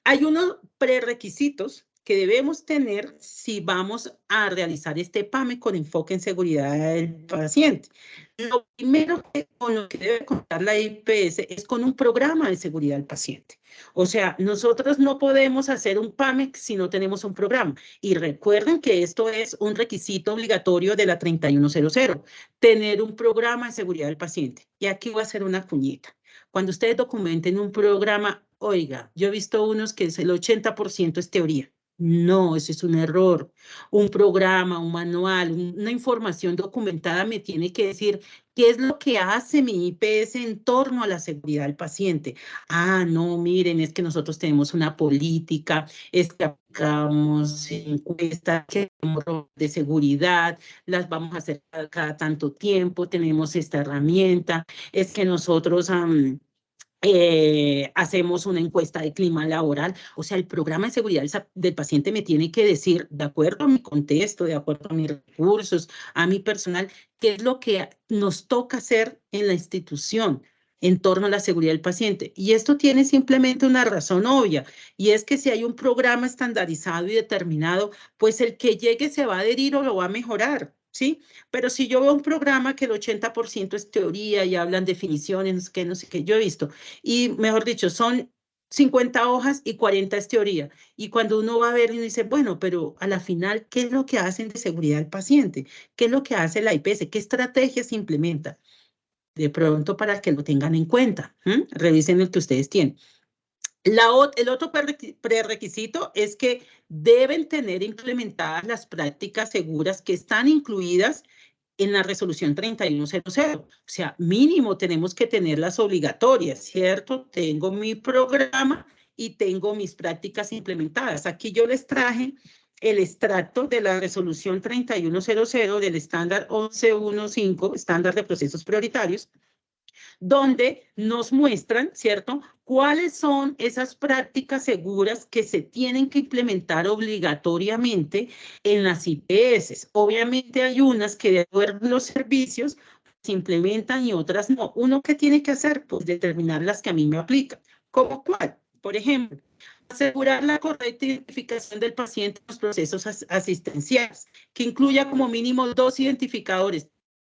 Hay unos prerequisitos que debemos tener si vamos a realizar este PAMI con enfoque en seguridad del paciente. Lo primero con lo que debe contar la IPS es con un programa de seguridad del paciente. O sea, nosotros no podemos hacer un PAMI si no tenemos un programa. Y recuerden que esto es un requisito obligatorio de la 3100, tener un programa de seguridad del paciente. Y aquí voy a hacer una cuñita. Cuando ustedes documenten un programa, oiga, yo he visto unos que es el 80% es teoría. No, eso es un error. Un programa, un manual, una información documentada me tiene que decir qué es lo que hace mi IPS en torno a la seguridad del paciente. Ah, no, miren, es que nosotros tenemos una política, es que aplicamos encuestas de seguridad, las vamos a hacer cada tanto tiempo, tenemos esta herramienta, es que nosotros hacemos una encuesta de clima laboral. O sea, el programa de seguridad del paciente me tiene que decir, de acuerdo a mi contexto, de acuerdo a mis recursos, a mi personal, qué es lo que nos toca hacer en la institución en torno a la seguridad del paciente. Y esto tiene simplemente una razón obvia, y es que si hay un programa estandarizado y determinado, pues el que llegue se va a adherir o lo va a mejorar, ¿sí? Pero si yo veo un programa que el 80% es teoría y hablan definiciones, que no sé qué, yo he visto, y mejor dicho, son 50 hojas y 40 es teoría. Y cuando uno va a ver y uno dice, bueno, pero a la final, ¿qué es lo que hacen de seguridad del paciente? ¿Qué es lo que hace la IPS? ¿Qué estrategias se implementa? De pronto, para que lo tengan en cuenta. Revisen el que ustedes tienen. El otro prerequisito es que deben tener implementadas las prácticas seguras que están incluidas en la resolución 3100. O sea, mínimo tenemos que tenerlas obligatorias, ¿cierto? Tengo mi programa y tengo mis prácticas implementadas. Aquí yo les traje el extracto de la resolución 3100 del estándar 1115, estándar de procesos prioritarios, donde nos muestran, ¿cierto?, cuáles son esas prácticas seguras que se tienen que implementar obligatoriamente en las IPS. Obviamente hay unas que de acuerdo a los servicios se implementan y otras no. ¿Uno qué tiene que hacer? Pues determinar las que a mí me aplican. ¿Cómo cuál? Por ejemplo, Asegurar la correcta identificación del paciente en los procesos asistenciales, que incluya como mínimo 2 identificadores,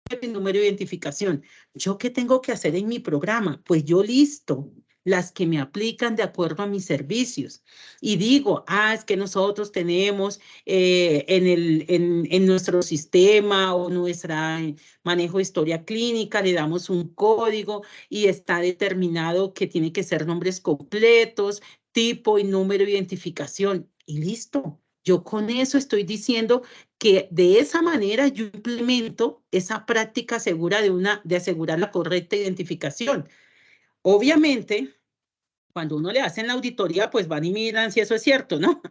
el número de identificación. ¿Yo qué tengo que hacer en mi programa? Pues yo listo las que me aplican de acuerdo a mis servicios. Y digo, es que nosotros tenemos en nuestro sistema o nuestra manejo de historia clínica, le damos un código y está determinado que tiene que ser nombres completos, tipo y número de identificación. Y listo. Yo con eso estoy diciendo que de esa manera yo implemento esa práctica segura de asegurar la correcta identificación. Obviamente, cuando uno le hacen la auditoría, pues van y miran si eso es cierto, ¿no?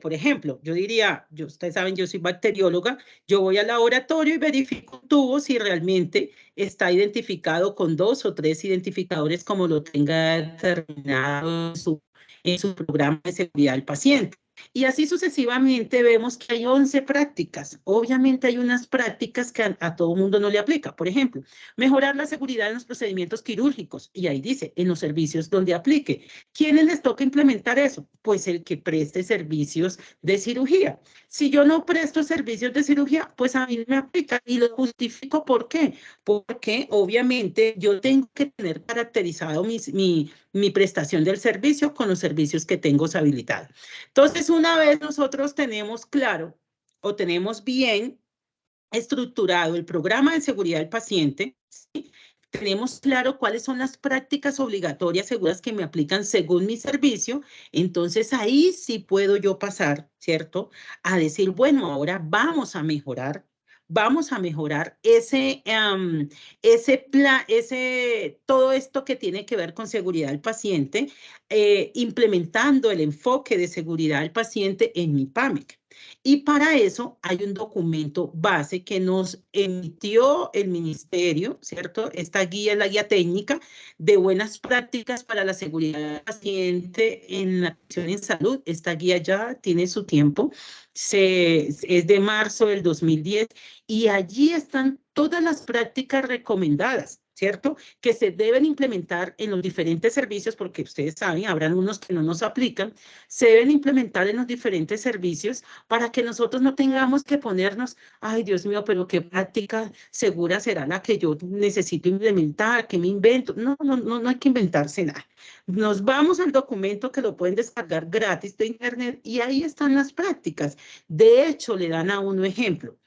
Por ejemplo, yo diría, ustedes saben, yo soy bacterióloga, yo voy al laboratorio y verifico un tubo si realmente está identificado con 2 o 3 identificadores como lo tenga determinado en su programa de seguridad del paciente. Y así sucesivamente vemos que hay 11 prácticas. Obviamente hay unas prácticas que a todo mundo no le aplica. Por ejemplo, mejorar la seguridad en los procedimientos quirúrgicos. Y ahí dice, en los servicios donde aplique. ¿Quiénes les toca implementar eso? Pues el que preste servicios de cirugía. Si yo no presto servicios de cirugía, pues a mí me aplica y lo justifico. ¿Por qué? Porque obviamente yo tengo que tener caracterizado mi prestación del servicio con los servicios que tengo habilitados. Entonces, una vez nosotros tenemos claro o tenemos bien estructurado el programa de seguridad del paciente, ¿sí? Tenemos claro cuáles son las prácticas obligatorias seguras que me aplican según mi servicio, entonces ahí sí puedo yo pasar, ¿cierto? A decir, bueno, ahora vamos a mejorar todo esto que tiene que ver con seguridad del paciente, implementando el enfoque de seguridad del paciente en mi PAMIC. Y para eso hay un documento base que nos emitió el ministerio, ¿cierto? Esta guía es la guía técnica de buenas prácticas para la seguridad del paciente en la atención en salud. Esta guía ya tiene su tiempo, es de marzo del 2010 y allí están todas las prácticas recomendadas, ¿cierto? Que se deben implementar en los diferentes servicios, porque ustedes saben, habrán unos que no nos aplican, se deben implementar en los diferentes servicios para que nosotros no tengamos que ponernos, ay Dios mío, pero qué práctica segura será la que yo necesito implementar, que me invento. No hay que inventarse nada. Nos vamos al documento que lo pueden descargar gratis de internet y ahí están las prácticas. De hecho, le dan a uno ejemplo.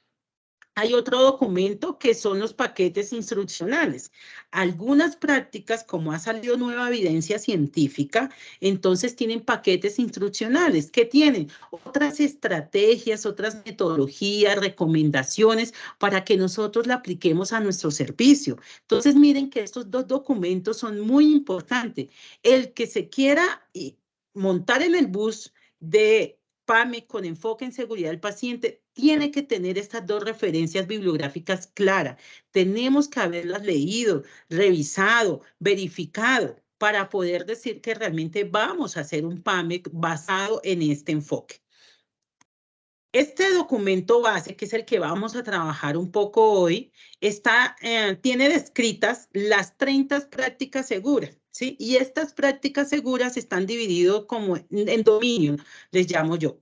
Hay otro documento que son los paquetes instruccionales. Algunas prácticas, como ha salido nueva evidencia científica, entonces tienen paquetes instruccionales. ¿Qué tienen? Otras estrategias, otras metodologías, recomendaciones para que nosotros la apliquemos a nuestro servicio. Entonces, miren que estos dos documentos son muy importantes. El que se quiera montar en el bus de PAME con enfoque en seguridad del paciente tiene que tener estas dos referencias bibliográficas claras. Tenemos que haberlas leído, revisado, verificado para poder decir que realmente vamos a hacer un PAME basado en este enfoque. Este documento base, que es el que vamos a trabajar un poco hoy, tiene descritas las 30 prácticas seguras, ¿sí? Y estas prácticas seguras están divididas como en dominio, les llamo yo.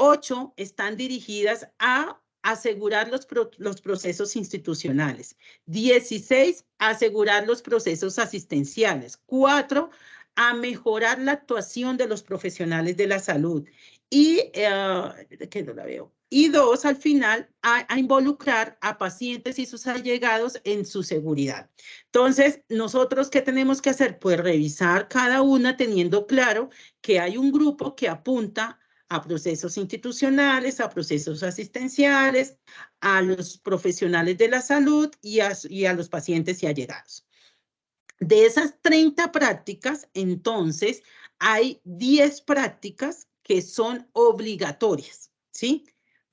8 están dirigidas a asegurar los procesos institucionales. 16, asegurar los procesos asistenciales. 4, a mejorar la actuación de los profesionales de la salud. Y, que no la veo. Y 2, al final, a involucrar a pacientes y sus allegados en su seguridad. Entonces, ¿nosotros qué tenemos que hacer? Pues revisar cada una teniendo claro que hay un grupo que apunta a procesos institucionales, a procesos asistenciales, a los profesionales de la salud y a los pacientes y allegados. De esas 30 prácticas, entonces, hay 10 prácticas que son obligatorias, ¿sí?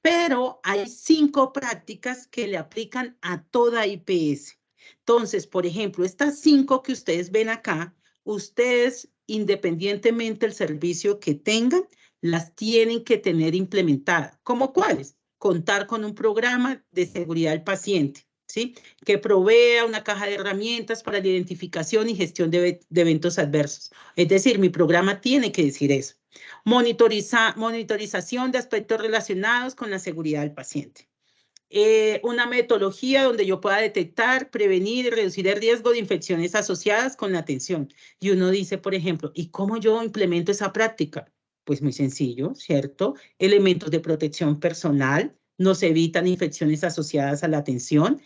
Pero hay 5 prácticas que le aplican a toda IPS. Entonces, por ejemplo, estas 5 que ustedes ven acá, ustedes, independientemente del servicio que tengan, las tienen que tener implementadas. ¿Cómo cuáles? Contar con un programa de seguridad del paciente, ¿sí? Que provea una caja de herramientas para la identificación y gestión de eventos adversos. Es decir, mi programa tiene que decir eso. Monitorización de aspectos relacionados con la seguridad del paciente. Una metodología donde yo pueda detectar, prevenir y reducir el riesgo de infecciones asociadas con la atención. Y uno dice, por ejemplo, ¿y cómo yo implemento esa práctica? Pues muy sencillo, ¿cierto? Elementos de protección personal nos evitan infecciones asociadas a la atención.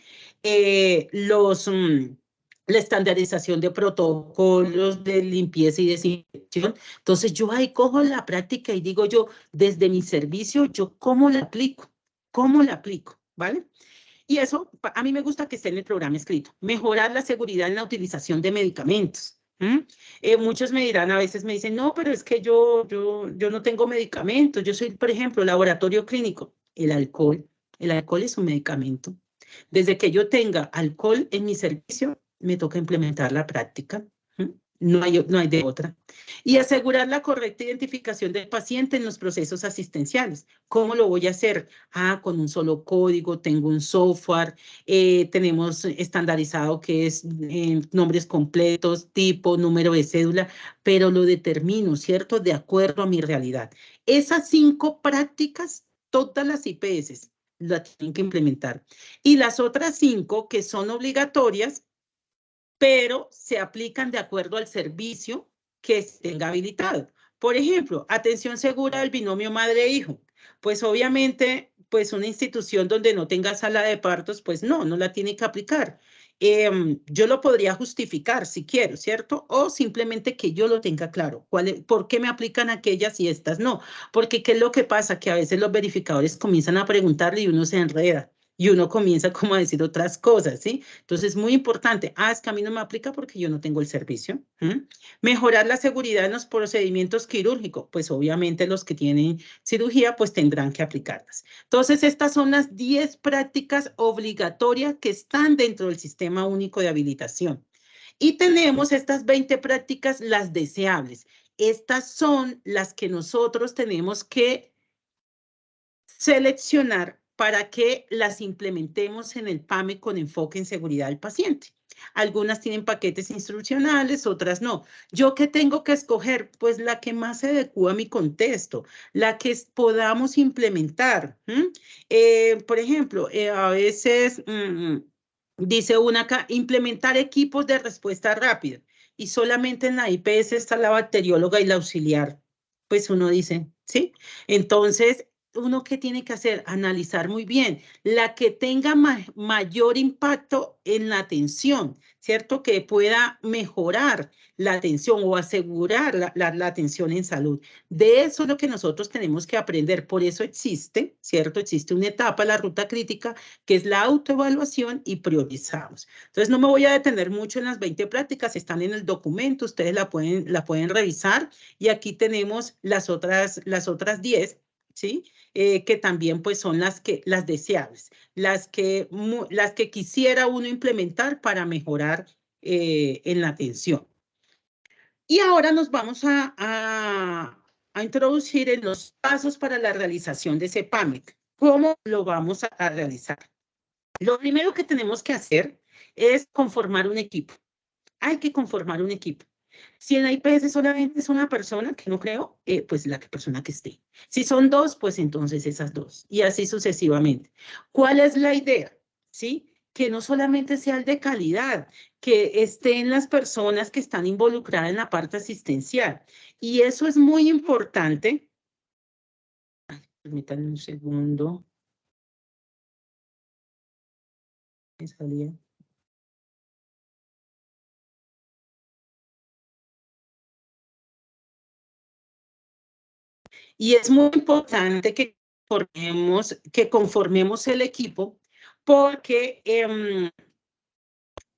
La estandarización de protocolos de limpieza y desinfección. Entonces yo ahí cojo la práctica y digo yo, desde mi servicio, ¿yo cómo la aplico? ¿Cómo la aplico? ¿Vale? Y eso, a mí me gusta que esté en el programa escrito. Mejorar la seguridad en la utilización de medicamentos. Muchos me dirán, a veces me dicen, no, pero es que yo no tengo medicamentos. Yo soy, por ejemplo, laboratorio clínico. El alcohol es un medicamento. Desde que yo tenga alcohol en mi servicio, me toca implementar la práctica. No hay de otra. Y asegurar la correcta identificación del paciente en los procesos asistenciales. ¿Cómo lo voy a hacer? Con un solo código, tengo un software, tenemos estandarizado que es nombres completos, tipo, número de cédula, pero lo determino, ¿cierto? De acuerdo a mi realidad. Esas 5 prácticas, todas las IPS la tienen que implementar. Y las otras 5 que son obligatorias, pero se aplican de acuerdo al servicio que tenga habilitado. Por ejemplo, atención segura del binomio madre-hijo. Pues obviamente, pues una institución donde no tenga sala de partos, pues no la tiene que aplicar. Yo lo podría justificar si quiero, ¿cierto? O simplemente que yo lo tenga claro. ¿Por qué me aplican aquellas y estas no? Porque ¿qué es lo que pasa? Que a veces los verificadores comienzan a preguntarle y uno se enreda. Y uno comienza como a decir otras cosas, ¿sí? Entonces, muy importante. Es que a mí no me aplica porque yo no tengo el servicio. Mejorar la seguridad en los procedimientos quirúrgicos. Pues obviamente los que tienen cirugía, pues tendrán que aplicarlas. Entonces, estas son las 10 prácticas obligatorias que están dentro del Sistema Único de Habilitación. Y tenemos estas 20 prácticas, las deseables. Estas son las que nosotros tenemos que seleccionar para que las implementemos en el PAME con enfoque en seguridad del paciente. Algunas tienen paquetes instruccionales, otras no. ¿Yo qué tengo que escoger? Pues la que más se adecua a mi contexto, la que podamos implementar. Por ejemplo, a veces dice una acá, implementar equipos de respuesta rápida y solamente en la IPS está la bacterióloga y la auxiliar. Pues uno dice, ¿sí? Entonces, uno que tiene que hacer, analizar muy bien, la que tenga mayor impacto en la atención, ¿cierto? Que pueda mejorar la atención o asegurar la atención en salud. De eso es lo que nosotros tenemos que aprender. Por eso existe, ¿cierto? Existe una etapa, la ruta crítica, que es la autoevaluación y priorizamos. Entonces, no me voy a detener mucho en las 20 prácticas, están en el documento, ustedes la pueden revisar y aquí tenemos las otras 10, ¿sí? Que también pues son las deseables, las que quisiera uno implementar para mejorar en la atención. Y ahora nos vamos a introducir en los pasos para la realización de ese PAMIC. ¿Cómo lo vamos a realizar? Lo primero que tenemos que hacer es conformar un equipo. Hay que conformar un equipo. Si en la IPS solamente es una persona, que no creo, pues la persona que esté. Si son 2, pues entonces esas 2. Y así sucesivamente. ¿Cuál es la idea? ¿Sí? Que no solamente sea el de calidad, que estén las personas que están involucradas en la parte asistencial. Y eso es muy importante. Permítanme un segundo. Me salía. Y es muy importante que conformemos el equipo porque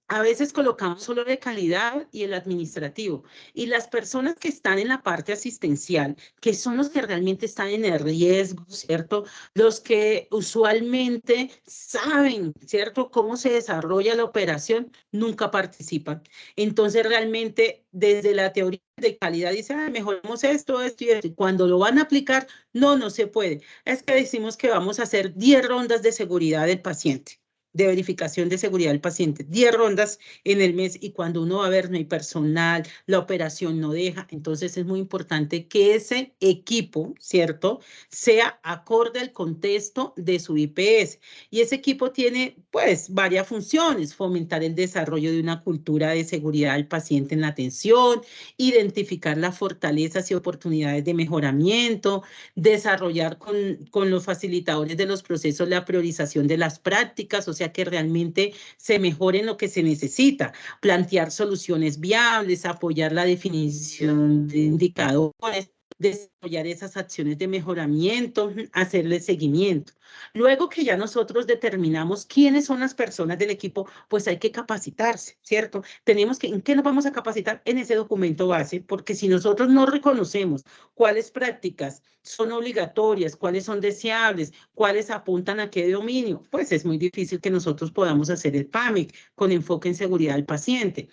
a veces colocamos solo de calidad y el administrativo. Y las personas que están en la parte asistencial, que son los que realmente están en el riesgo, ¿cierto? Los que usualmente saben, ¿cierto? Cómo se desarrolla la operación, nunca participan. Entonces, realmente, desde la teoría de calidad, dice, mejoremos esto y esto. Y cuando lo van a aplicar, no se puede. Es que decimos que vamos a hacer 10 rondas de seguridad del paciente. de verificación de seguridad del paciente, 10 rondas en el mes, y cuando uno va a ver no hay personal, la operación no deja. Entonces es muy importante que ese equipo, ¿cierto?, sea acorde al contexto de su IPS. Y ese equipo tiene, pues, varias funciones: fomentar el desarrollo de una cultura de seguridad del paciente en la atención, identificar las fortalezas y oportunidades de mejoramiento, desarrollar con los facilitadores de los procesos la priorización de las prácticas, o sea, que realmente se mejore en lo que se necesita, plantear soluciones viables, apoyar la definición de indicadores, desarrollar esas acciones de mejoramiento, hacerle seguimiento. Luego que ya nosotros determinamos quiénes son las personas del equipo, pues hay que capacitarse, ¿cierto? Tenemos que, ¿en qué nos vamos a capacitar? En ese documento base, porque si nosotros no reconocemos cuáles prácticas son obligatorias, cuáles son deseables, cuáles apuntan a qué dominio, pues es muy difícil que nosotros podamos hacer el PAMIC con enfoque en seguridad del paciente.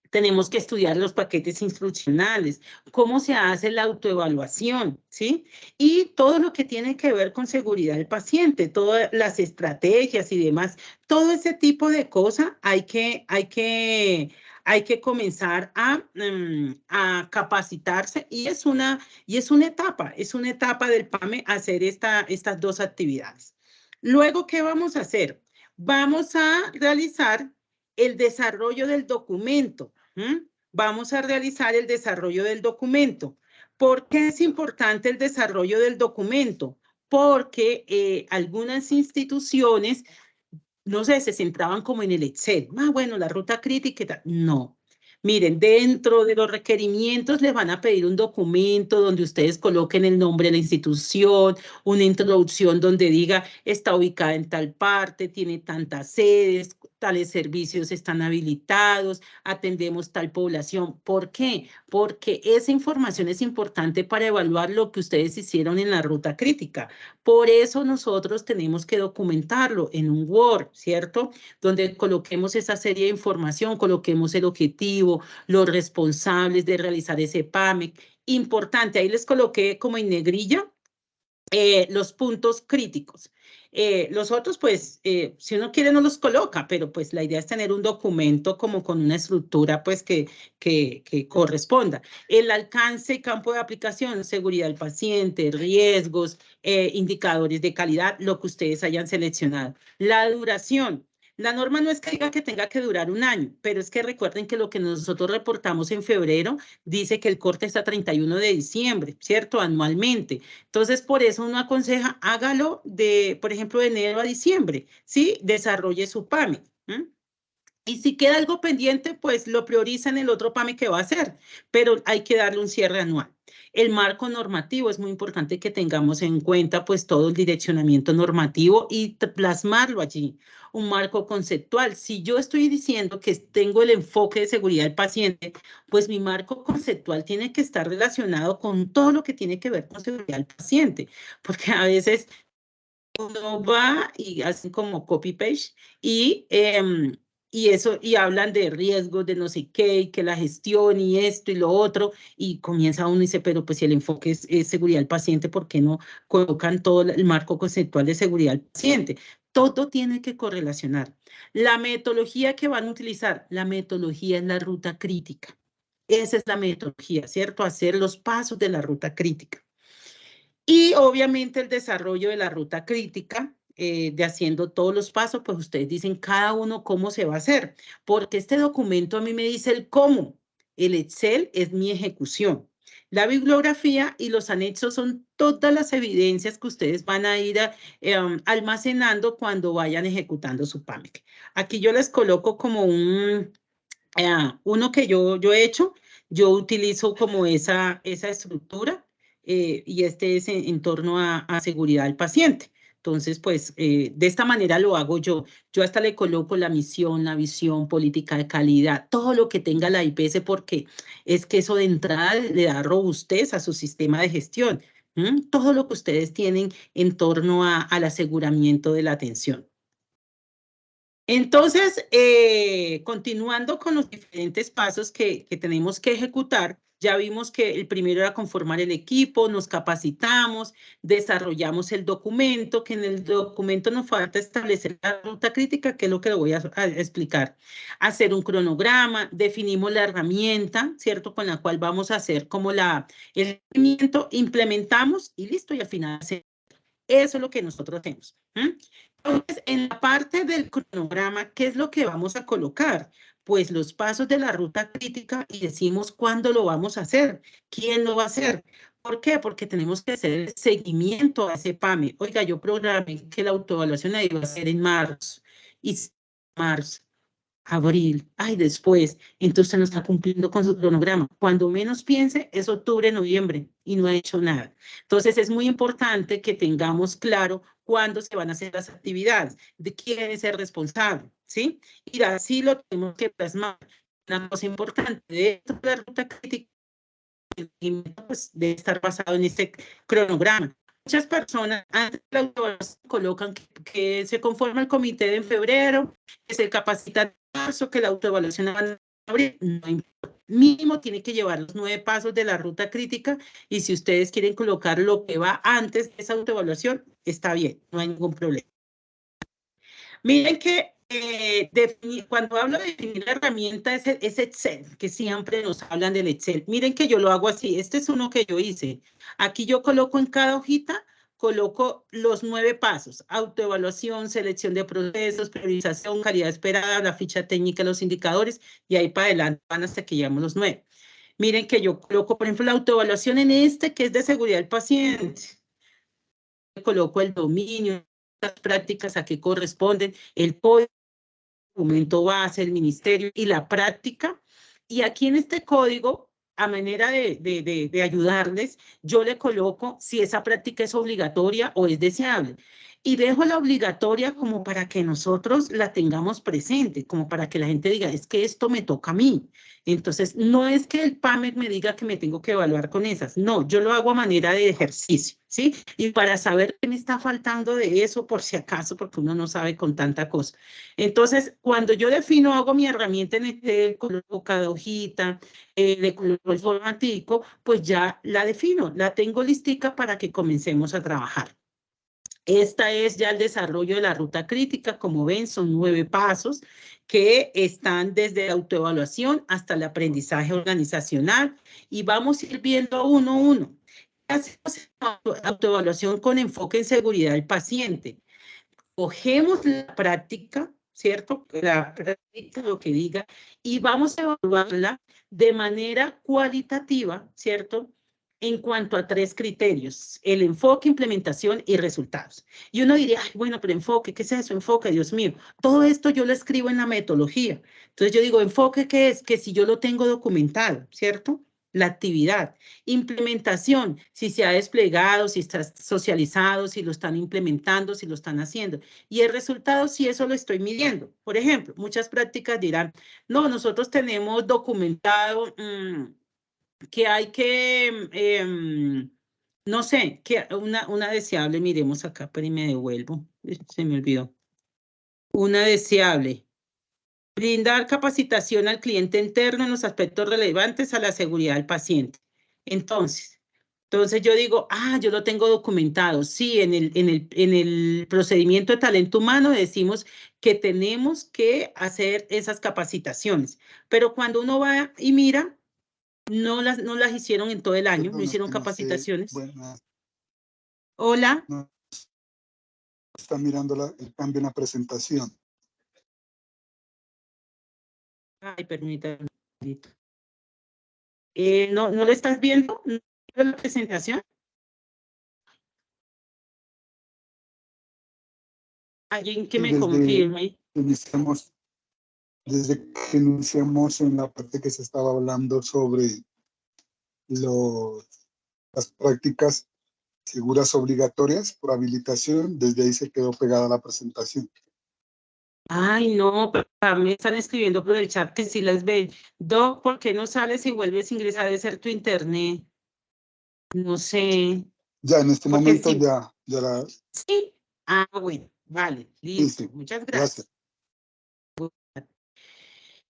Tenemos que estudiar los paquetes instruccionales, cómo se hace la autoevaluación, ¿sí? Y todo lo que tiene que ver con seguridad del paciente, todas las estrategias y demás, todo ese tipo de cosas hay que comenzar a capacitarse, y es una etapa del PAME hacer estas dos actividades. Luego, ¿qué vamos a hacer? Vamos a realizar el desarrollo del documento. Vamos a realizar el desarrollo del documento. ¿Por qué es importante el desarrollo del documento? Porque algunas instituciones, no sé, se centraban como en el Excel. Bueno, la ruta crítica y tal. No. Miren, dentro de los requerimientos les van a pedir un documento donde ustedes coloquen el nombre de la institución, una introducción donde diga está ubicada en tal parte, tiene tantas sedes, tales servicios están habilitados, atendemos tal población. ¿Por qué? Porque esa información es importante para evaluar lo que ustedes hicieron en la ruta crítica. Por eso nosotros tenemos que documentarlo en un Word, ¿cierto? Donde coloquemos esa serie de información, coloquemos el objetivo, los responsables de realizar ese PAMIC. Importante, ahí les coloqué como en negrilla los puntos críticos. Los otros, pues, si uno quiere no los coloca, pero pues la idea es tener un documento como con una estructura, pues, que corresponda. El alcance y campo de aplicación, seguridad del paciente, riesgos, indicadores de calidad, lo que ustedes hayan seleccionado. La duración. La norma no es que diga que tenga que durar un año, pero es que recuerden que lo que nosotros reportamos en febrero dice que el corte está 31 de diciembre, ¿cierto? Anualmente. Entonces, por eso uno aconseja, hágalo de, por ejemplo, de enero a diciembre, ¿sí? Desarrolle su PAME. Y si queda algo pendiente, pues lo prioriza en el otro PAME que va a hacer, pero hay que darle un cierre anual. El marco normativo, es muy importante que tengamos en cuenta pues todo el direccionamiento normativo y plasmarlo allí. Un marco conceptual. Si yo estoy diciendo que tengo el enfoque de seguridad del paciente, pues mi marco conceptual tiene que estar relacionado con todo lo que tiene que ver con seguridad del paciente, porque a veces uno va y hacen como copy-paste y eso, y hablan de riesgos, de no sé qué, y que la gestión y esto y lo otro, y comienza uno y dice, pero pues si el enfoque es seguridad del paciente, ¿por qué no colocan todo el marco conceptual de seguridad del paciente? Todo tiene que correlacionar. La metodología que van a utilizar, la metodología es la ruta crítica. Esa es la metodología, ¿cierto? Hacer los pasos de la ruta crítica. Y obviamente el desarrollo de la ruta crítica, de haciendo todos los pasos, pues ustedes dicen cada uno cómo se va a hacer, porque este documento a mí me dice el cómo. El Excel es mi ejecución. La bibliografía y los anexos son todas las evidencias que ustedes van a ir almacenando cuando vayan ejecutando su PAMIC. Aquí yo les coloco como uno que yo he hecho. Yo utilizo como esa estructura, y este es en torno a seguridad del paciente. Entonces, pues, de esta manera lo hago yo. Yo hasta le coloco la misión, la visión, política de calidad, todo lo que tenga la IPS, porque es que eso de entrada le da robustez a su sistema de gestión. Todo lo que ustedes tienen en torno al aseguramiento de la atención. Entonces, continuando con los diferentes pasos que tenemos que ejecutar, Ya vimos que el primero era conformar el equipo, nos capacitamos, desarrollamos el documento, que en el documento nos falta establecer la ruta crítica, que es lo que le voy a explicar. Hacer un cronograma, definimos la herramienta, ¿cierto? Con la cual vamos a hacer como el seguimiento, implementamos y listo, y al final hacemos. Eso es lo que nosotros hacemos. Entonces, en la parte del cronograma, ¿qué es lo que vamos a colocar? Pues los pasos de la ruta crítica y decimos cuándo lo vamos a hacer, quién lo va a hacer. ¿Por qué? Porque tenemos que hacer el seguimiento a ese PAME. Oiga, yo programé que la autoevaluación la iba a hacer en marzo. Y marzo, abril, ay, después, entonces no está cumpliendo con su cronograma. Cuando menos piense, es octubre, noviembre, y no ha hecho nada. Entonces, es muy importante que tengamos claro cuándo se van a hacer las actividades, de quién es el responsable, ¿sí? Y así lo tenemos que plasmar. Una cosa importante de la ruta crítica, pues, debe estar basado en este cronograma. Muchas personas antes de la autoevaluación colocan que se conforma el comité en febrero, que se capacita en marzo, que la autoevaluación va en abril. No importa. Mínimo tiene que llevar los 9 pasos de la ruta crítica y si ustedes quieren colocar lo que va antes de esa autoevaluación, está bien, no hay ningún problema. Miren que cuando hablo de definir la herramienta es Excel, que siempre nos hablan del Excel. Miren que yo lo hago así. Este es uno que yo hice. Aquí yo coloco en cada hojita, coloco los 9 pasos. Autoevaluación, selección de procesos, priorización, calidad esperada, la ficha técnica, los indicadores, y ahí para adelante van hasta que llegamos los 9. Miren que yo coloco, por ejemplo, la autoevaluación en este, que es de seguridad del paciente. Coloco el dominio, las prácticas a qué corresponden, el código, documento base, el ministerio y la práctica. Y aquí en este código, a manera de ayudarles, yo le coloco si esa práctica es obligatoria o es deseable. Y dejo la obligatoria como para que nosotros la tengamos presente, como para que la gente diga, es que esto me toca a mí. Entonces, no es que el PAMEC me diga que me tengo que evaluar con esas. No, yo lo hago a manera de ejercicio, ¿sí? Y para saber qué me está faltando de eso, por si acaso, porque uno no sabe con tanta cosa. Entonces, cuando yo defino, hago mi herramienta en Excel, coloco cada hojita, le coloco el formatico, pues ya la defino, la tengo listica para que comencemos a trabajar. Esta es ya el desarrollo de la ruta crítica. Como ven, son 9 pasos que están desde la autoevaluación hasta el aprendizaje organizacional y vamos a ir viendo uno a uno. Hacemos autoevaluación con enfoque en seguridad del paciente. Cogemos la práctica, ¿cierto? La práctica, lo que diga, y vamos a evaluarla de manera cualitativa, ¿cierto? En cuanto a 3 criterios, el enfoque, implementación y resultados. Y uno diría, ay, bueno, pero enfoque, ¿qué es eso? Enfoque, Dios mío. Todo esto yo lo escribo en la metodología. Entonces yo digo, enfoque, ¿qué es? Que si yo lo tengo documentado, ¿cierto? La actividad. Implementación, si se ha desplegado, si está socializado, si lo están implementando, si lo están haciendo. Y el resultado, si eso lo estoy midiendo. Por ejemplo, muchas prácticas dirán, no, nosotros tenemos documentado que hay que, no sé, que una deseable, miremos acá, pero y me devuelvo, se me olvidó. Una deseable. Brindar capacitación al cliente interno en los aspectos relevantes a la seguridad del paciente. Entonces yo digo, yo lo tengo documentado. Sí, en el procedimiento de talento humano decimos que tenemos que hacer esas capacitaciones. Pero cuando uno va y mira, no las hicieron en todo el año, no Perdona, hicieron que no sé, capacitaciones. buenas, Hola. no está mirando el cambio en la presentación. Ay, permítame. ¿No lo estás viendo? ¿No ves la presentación? Alguien que Y me confirme. desde que iniciamos en la parte que se estaba hablando sobre las prácticas seguras obligatorias por habilitación, desde ahí se quedó pegada la presentación. Ay, no, me están escribiendo por el chat que sí las ven. Doc, ¿por qué no sales y vuelves a ingresar? Debe ser tu internet. No sé. Ya en este Porque momento sí. ya la... Sí. Bueno, vale, Sí, listo. sí, Muchas gracias. gracias.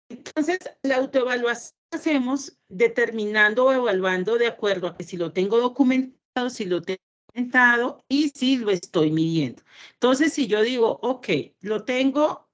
Entonces, la autoevaluación hacemos determinando o evaluando de acuerdo a que si lo tengo documentado, si lo tengo documentado y si lo estoy midiendo. Entonces, si yo digo, ok, lo tengo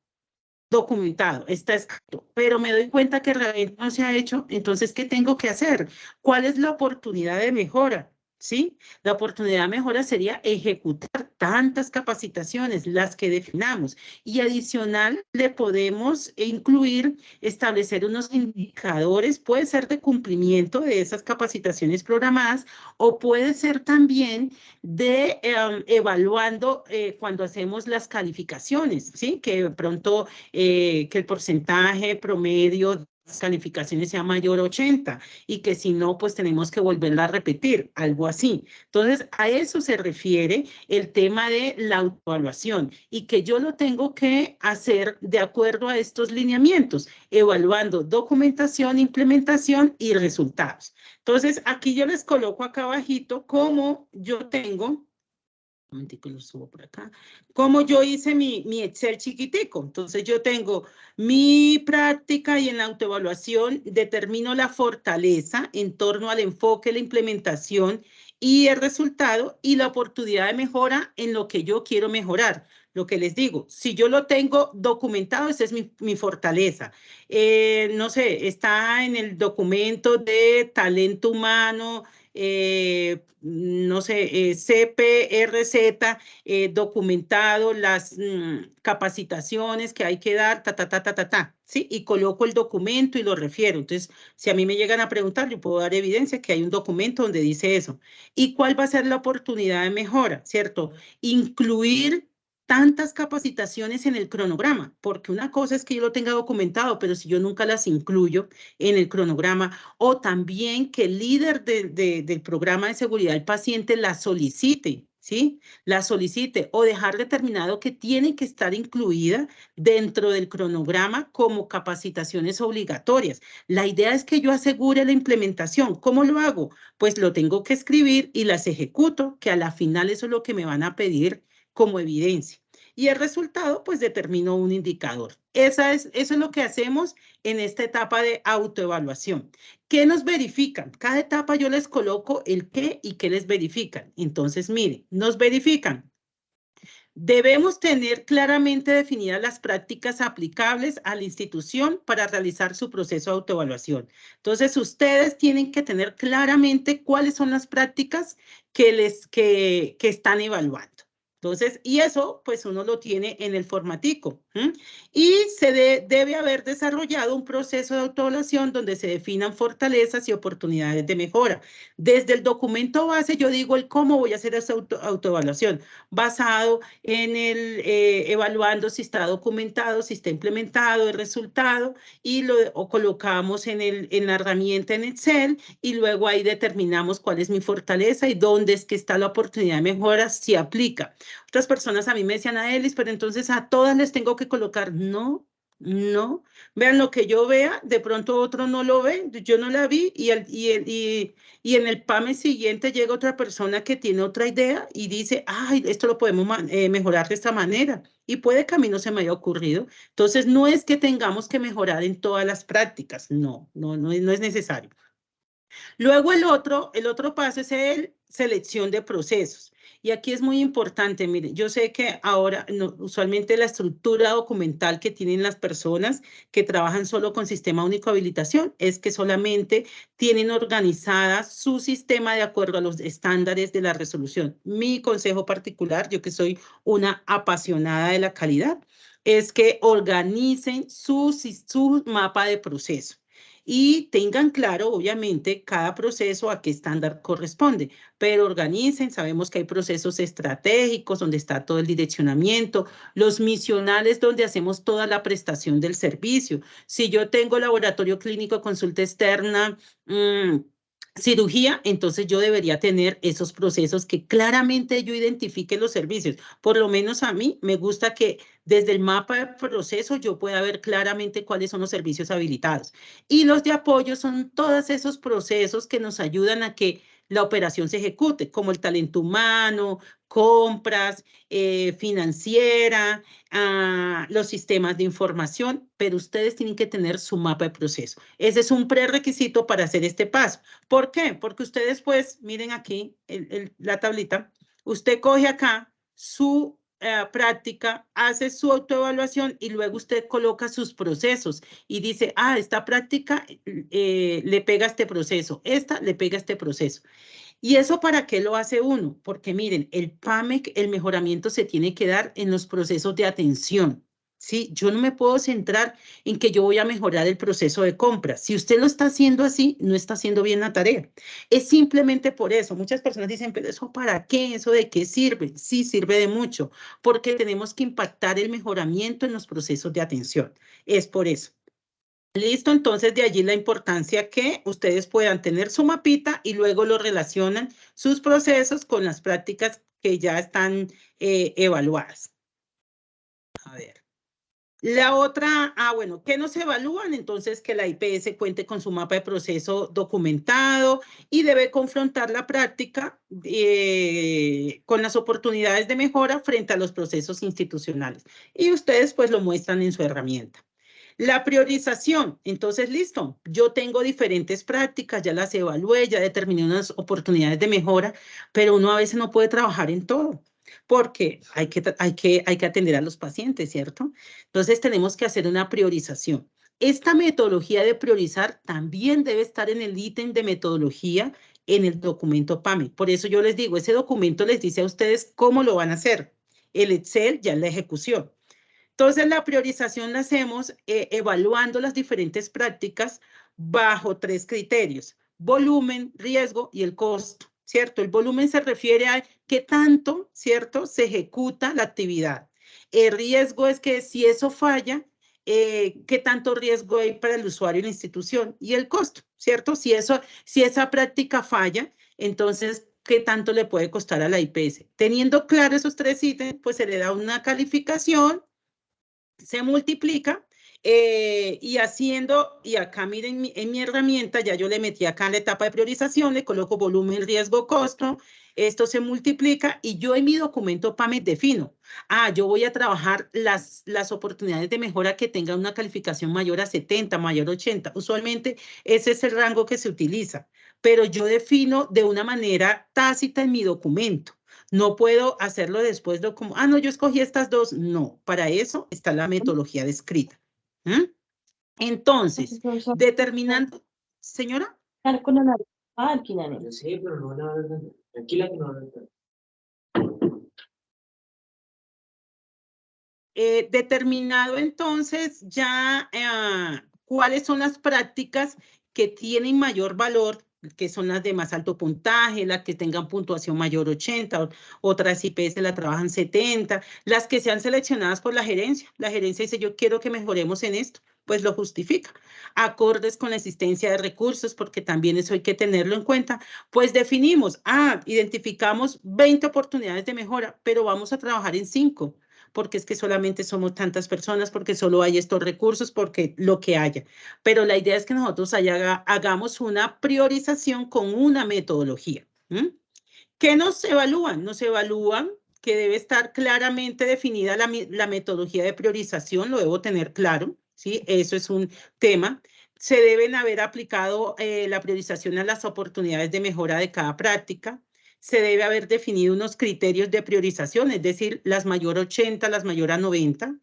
documentado, está escrito, pero me doy cuenta que realmente no se ha hecho, entonces, ¿qué tengo que hacer? ¿Cuál es la oportunidad de mejora? ¿Sí? La oportunidad de mejora sería ejecutar tantas capacitaciones, las que definamos, y adicional le podemos incluir, establecer unos indicadores, puede ser de cumplimiento de esas capacitaciones programadas, o puede ser también de evaluando cuando hacemos las calificaciones, ¿sí? Que de pronto que el porcentaje promedio de las calificaciones sea mayor a 80 y que si no, pues tenemos que volverla a repetir, algo así. Entonces, a eso se refiere el tema de la autoevaluación y que yo lo tengo que hacer de acuerdo a estos lineamientos, evaluando documentación, implementación y resultados. Entonces, aquí yo les coloco acá abajito cómo yo tengo, un momentico lo subo por acá, como yo hice mi Excel chiquitico. Entonces yo tengo mi práctica y en la autoevaluación determino la fortaleza en torno al enfoque, la implementación y el resultado y la oportunidad de mejora en lo que yo quiero mejorar. Lo que les digo, si yo lo tengo documentado, esa es mi fortaleza. No sé, está en el documento de talento humano, no sé, CPRZ, documentado las capacitaciones que hay que dar, ¿sí? Y coloco el documento y lo refiero. Entonces, si a mí me llegan a preguntar, yo puedo dar evidencia que hay un documento donde dice eso. ¿Y cuál va a ser la oportunidad de mejora, cierto? Incluir tantas capacitaciones en el cronograma, porque una cosa es que yo lo tenga documentado, pero si yo nunca las incluyo en el cronograma, o también que el líder del programa de seguridad del paciente la solicite, ¿sí? La solicite o dejar determinado que tiene que estar incluida dentro del cronograma como capacitaciones obligatorias. La idea es que yo asegure la implementación. ¿Cómo lo hago? Pues lo tengo que escribir y las ejecuto, que a la final eso es lo que me van a pedir como evidencia. Y el resultado, pues determino un indicador. Eso es lo que hacemos en esta etapa de autoevaluación. ¿Qué nos verifican? Cada etapa yo les coloco el qué y qué les verifican. Entonces, miren, nos verifican. Debemos tener claramente definidas las prácticas aplicables a la institución para realizar su proceso de autoevaluación. Entonces, ustedes tienen que tener claramente cuáles son las prácticas que están evaluando. Entonces, y eso, pues uno lo tiene en el formatico. Y se debe haber desarrollado un proceso de autoevaluación donde se definan fortalezas y oportunidades de mejora. Desde el documento base, yo digo el cómo voy a hacer esa autoevaluación, basado en el evaluando si está documentado, si está implementado el resultado, y lo colocamos en la herramienta en Excel, y luego ahí determinamos cuál es mi fortaleza y dónde es que está la oportunidad de mejora, si aplica. Otras personas a mí me decían, Aelis, pero entonces a todas les tengo que colocar. No, no. Vean lo que yo vea, de pronto otro no lo ve, yo no la vi, y en el PAME siguiente llega otra persona que tiene otra idea y dice, ay, esto lo podemos mejorar de esta manera. Y puede que a mí no se me haya ocurrido. Entonces, no es que tengamos que mejorar en todas las prácticas. No es necesario. Luego el otro paso es el selección de procesos. Y aquí es muy importante, miren, yo sé que ahora usualmente la estructura documental que tienen las personas que trabajan solo con sistema único de habilitación es que solamente tienen organizada su sistema de acuerdo a los estándares de la resolución. Mi consejo particular, yo que soy una apasionada de la calidad, es que organicen su mapa de proceso. Y tengan claro, obviamente, cada proceso a qué estándar corresponde, pero organicen, sabemos que hay procesos estratégicos donde está todo el direccionamiento, los misionales donde hacemos toda la prestación del servicio. Si yo tengo laboratorio clínico, consulta externa, cirugía, entonces yo debería tener esos procesos que claramente yo identifique los servicios. Por lo menos a mí me gusta que desde el mapa de proceso yo pueda ver claramente cuáles son los servicios habilitados. Y los de apoyo son todos esos procesos que nos ayudan a que la operación se ejecute, como el talento humano, compras, financiera, los sistemas de información, pero ustedes tienen que tener su mapa de proceso. Ese es un prerequisito para hacer este paso. ¿Por qué? Porque ustedes, pues, miren aquí la tablita, usted coge acá su práctica, hace su autoevaluación y luego usted coloca sus procesos y dice, esta práctica le pega este proceso, esta le pega este proceso. ¿Y eso para qué lo hace uno? Porque miren, el PAMEC, el mejoramiento se tiene que dar en los procesos de atención. ¿Sí? Yo no me puedo centrar en que yo voy a mejorar el proceso de compra. Si usted lo está haciendo así, no está haciendo bien la tarea. Es simplemente por eso. Muchas personas dicen, pero ¿eso para qué? ¿Eso de qué sirve? Sí, sirve de mucho, porque tenemos que impactar el mejoramiento en los procesos de atención. Es por eso. Listo, entonces de allí la importancia que ustedes puedan tener su mapita y luego lo relacionan sus procesos con las prácticas que ya están evaluadas. A ver. La otra, bueno, ¿qué nos evalúan? Entonces que la IPS cuente con su mapa de proceso documentado y debe confrontar la práctica con las oportunidades de mejora frente a los procesos institucionales. Y ustedes pues lo muestran en su herramienta. La priorización, entonces listo, yo tengo diferentes prácticas, ya las evalué, ya determiné unas oportunidades de mejora, pero uno a veces no puede trabajar en todo, porque hay que atender a los pacientes, ¿cierto? Entonces tenemos que hacer una priorización. Esta metodología de priorizar también debe estar en el ítem de metodología en el documento PAME. Por eso yo les digo, ese documento les dice a ustedes cómo lo van a hacer. El Excel ya es la ejecución. Entonces, la priorización la hacemos evaluando las diferentes prácticas bajo 3 criterios: volumen, riesgo y el costo, ¿cierto? El volumen se refiere a qué tanto, ¿cierto?, se ejecuta la actividad. El riesgo es que si eso falla, qué tanto riesgo hay para el usuario y la institución. Y el costo, ¿cierto? Si esa práctica falla, entonces, ¿qué tanto le puede costar a la IPS? Teniendo claro esos 3 ítems, pues se le da una calificación, se multiplica y acá miren en mi herramienta, ya yo le metí acá en la etapa de priorización, le coloco volumen, riesgo, costo, esto se multiplica y yo en mi documento PAME defino, yo voy a trabajar las oportunidades de mejora que tengan una calificación mayor a 70, mayor a 80, usualmente ese es el rango que se utiliza, pero yo defino de una manera tácita en mi documento. No puedo hacerlo después de como, no, yo escogí estas dos. No, para eso está la metodología descrita. Entonces, determinando, señora. Sí, pero no la verdad. Tranquila que no la verdad. Determinado entonces ya cuáles son las prácticas que tienen mayor valor, que son las de más alto puntaje, las que tengan puntuación mayor 80, otras IPS la trabajan 70, las que sean seleccionadas por la gerencia. La gerencia dice, yo quiero que mejoremos en esto, pues lo justifica. Acordes con la existencia de recursos, porque también eso hay que tenerlo en cuenta, pues definimos, identificamos 20 oportunidades de mejora, pero vamos a trabajar en 5, porque es que solamente somos tantas personas, porque solo hay estos recursos, porque lo que haya. Pero la idea es que nosotros hagamos una priorización con una metodología. ¿Qué nos evalúan? Nos evalúan que debe estar claramente definida la metodología de priorización, lo debo tener claro, ¿sí? Eso es un tema. Se deben haber aplicado la priorización a las oportunidades de mejora de cada práctica. Se debe haber definido unos criterios de priorización, es decir, las mayor 80, las mayor a 90,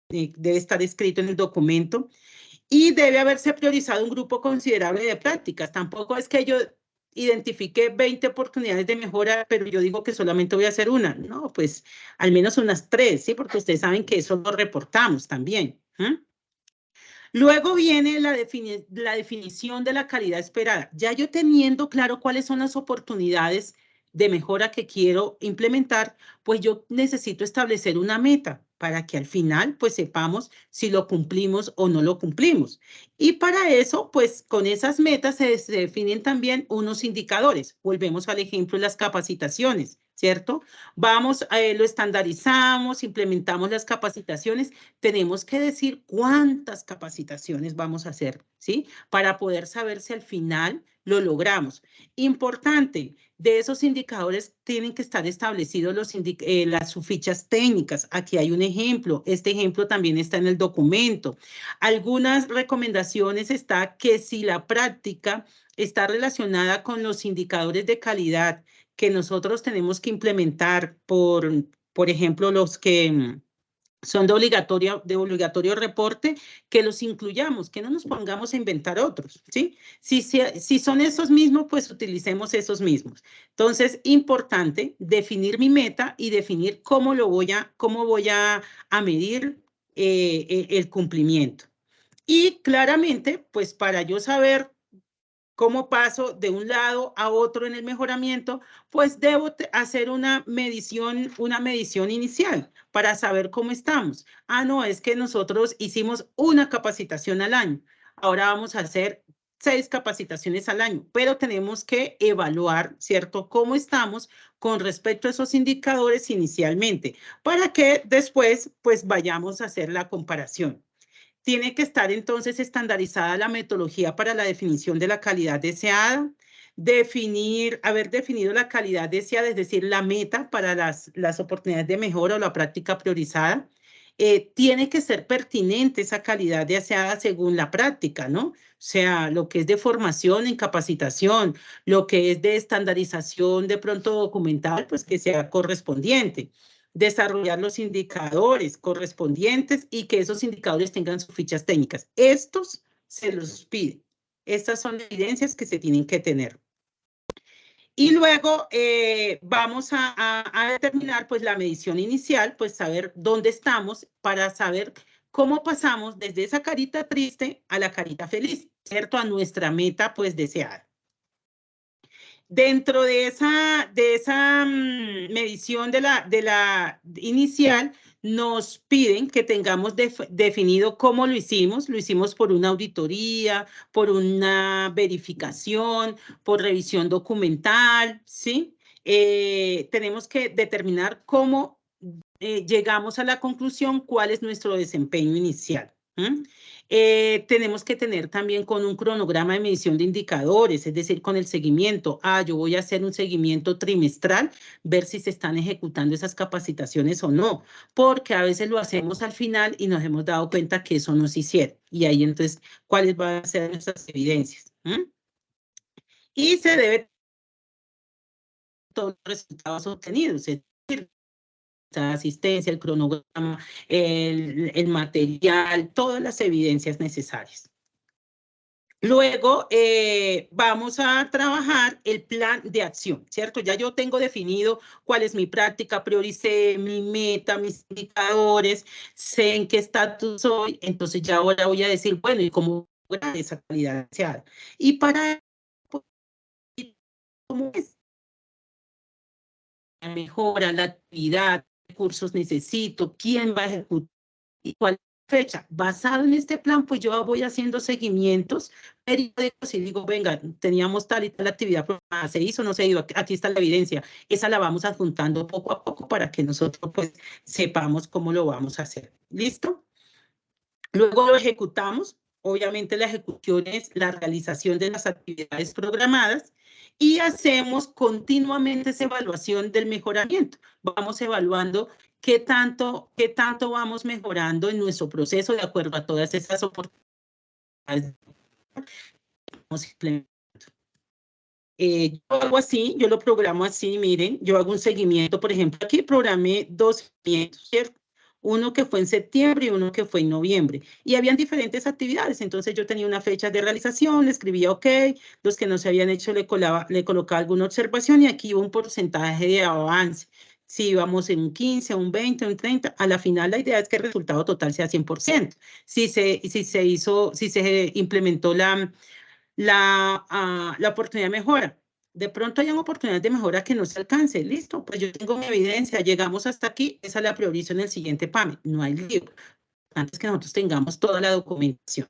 debe estar escrito en el documento, y debe haberse priorizado un grupo considerable de prácticas. Tampoco es que yo identifique 20 oportunidades de mejora, pero yo digo que solamente voy a hacer una. No, pues al menos unas 3, ¿sí? Porque ustedes saben que eso lo reportamos también. Luego viene la definición de la calidad esperada. Ya yo teniendo claro cuáles son las oportunidades de mejora que quiero implementar, pues yo necesito establecer una meta para que al final pues sepamos si lo cumplimos o no lo cumplimos. Y para eso, pues con esas metas se definen también unos indicadores. Volvemos al ejemplo de las capacitaciones, ¿cierto? Lo estandarizamos, implementamos las capacitaciones, tenemos que decir cuántas capacitaciones vamos a hacer, ¿sí? Para poder saber si al final lo logramos. Importante, de esos indicadores tienen que estar establecidos sus fichas técnicas. Aquí hay un ejemplo. Este ejemplo también está en el documento. Algunas recomendaciones está que si la práctica está relacionada con los indicadores de calidad que nosotros tenemos que implementar, por ejemplo, los que son de obligatorio reporte, que los incluyamos, que no nos pongamos a inventar otros, ¿sí? Si son esos mismos, pues utilicemos esos mismos. Entonces, importante definir mi meta y definir cómo voy a medir el cumplimiento. Y claramente, pues para yo saber cómo paso de un lado a otro en el mejoramiento, pues debo hacer una medición inicial para saber cómo estamos. Ah, no, es que nosotros hicimos una capacitación al año. Ahora vamos a hacer 6 capacitaciones al año, pero tenemos que evaluar, ¿cierto?, cómo estamos con respecto a esos indicadores inicialmente, para que después, pues, vayamos a hacer la comparación. Tiene que estar entonces estandarizada la metodología para la definición de la calidad deseada, haber definido la calidad deseada, es decir, la meta para las oportunidades de mejora o la práctica priorizada. Tiene que ser pertinente esa calidad deseada según la práctica, ¿no? O sea, lo que es de formación en capacitación, lo que es de estandarización de pronto documental, pues que sea correspondiente. Desarrollar los indicadores correspondientes y que esos indicadores tengan sus fichas técnicas. Estos se los pide. Estas son evidencias que se tienen que tener. Y luego vamos a determinar pues la medición inicial, pues saber dónde estamos para saber cómo pasamos desde esa carita triste a la carita feliz, ¿cierto? A nuestra meta pues deseada. Dentro de esa medición de la inicial, nos piden que tengamos definido cómo lo hicimos por una auditoría, por una verificación, por revisión documental, ¿sí? Tenemos que determinar cómo llegamos a la conclusión, cuál es nuestro desempeño inicial. Tenemos que tener también con un cronograma de medición de indicadores, es decir, con el seguimiento. Yo voy a hacer un seguimiento trimestral, ver si se están ejecutando esas capacitaciones o no, porque a veces lo hacemos al final y nos hemos dado cuenta que eso no se hicieron. Y ahí entonces, ¿cuáles van a ser nuestras evidencias? Y se debe todos los resultados obtenidos, es decir, la asistencia, el cronograma, el material, todas las evidencias necesarias. Luego vamos a trabajar el plan de acción, ¿cierto? Ya yo tengo definido cuál es mi práctica, prioricé mi meta, mis indicadores, sé en qué estatus soy, entonces ya ahora voy a decir, bueno, ¿y cómo lograr esa calidad deseada? Y para ¿cómo es? La mejora, la actividad, qué cursos necesito, quién va a ejecutar y cuál fecha. Basado en este plan, pues yo voy haciendo seguimientos periódicos y digo, venga, teníamos tal y tal actividad programada, se hizo, no se hizo, aquí está la evidencia. Esa la vamos adjuntando poco a poco para que nosotros pues sepamos cómo lo vamos a hacer. ¿Listo? Luego lo ejecutamos. Obviamente la ejecución es la realización de las actividades programadas y hacemos continuamente esa evaluación del mejoramiento. Vamos evaluando qué tanto vamos mejorando en nuestro proceso de acuerdo a todas esas oportunidades. Yo hago así, yo lo programo así, miren, yo hago un seguimiento, por ejemplo, aquí programé 2 seguimientos, ¿cierto? Uno que fue en septiembre y uno que fue en noviembre. Y habían diferentes actividades, entonces yo tenía una fecha de realización, le escribía OK, los que no se habían hecho le colocaba alguna observación y aquí hubo un porcentaje de avance. Si íbamos en un 15, un 20, un 30, a la final la idea es que el resultado total sea 100%. Si se implementó la oportunidad de mejora. De pronto hay una oportunidad de mejora que no se alcance. Listo, pues yo tengo mi evidencia, llegamos hasta aquí, esa la priorizo en el siguiente PAME. No hay lío. Antes que nosotros tengamos toda la documentación.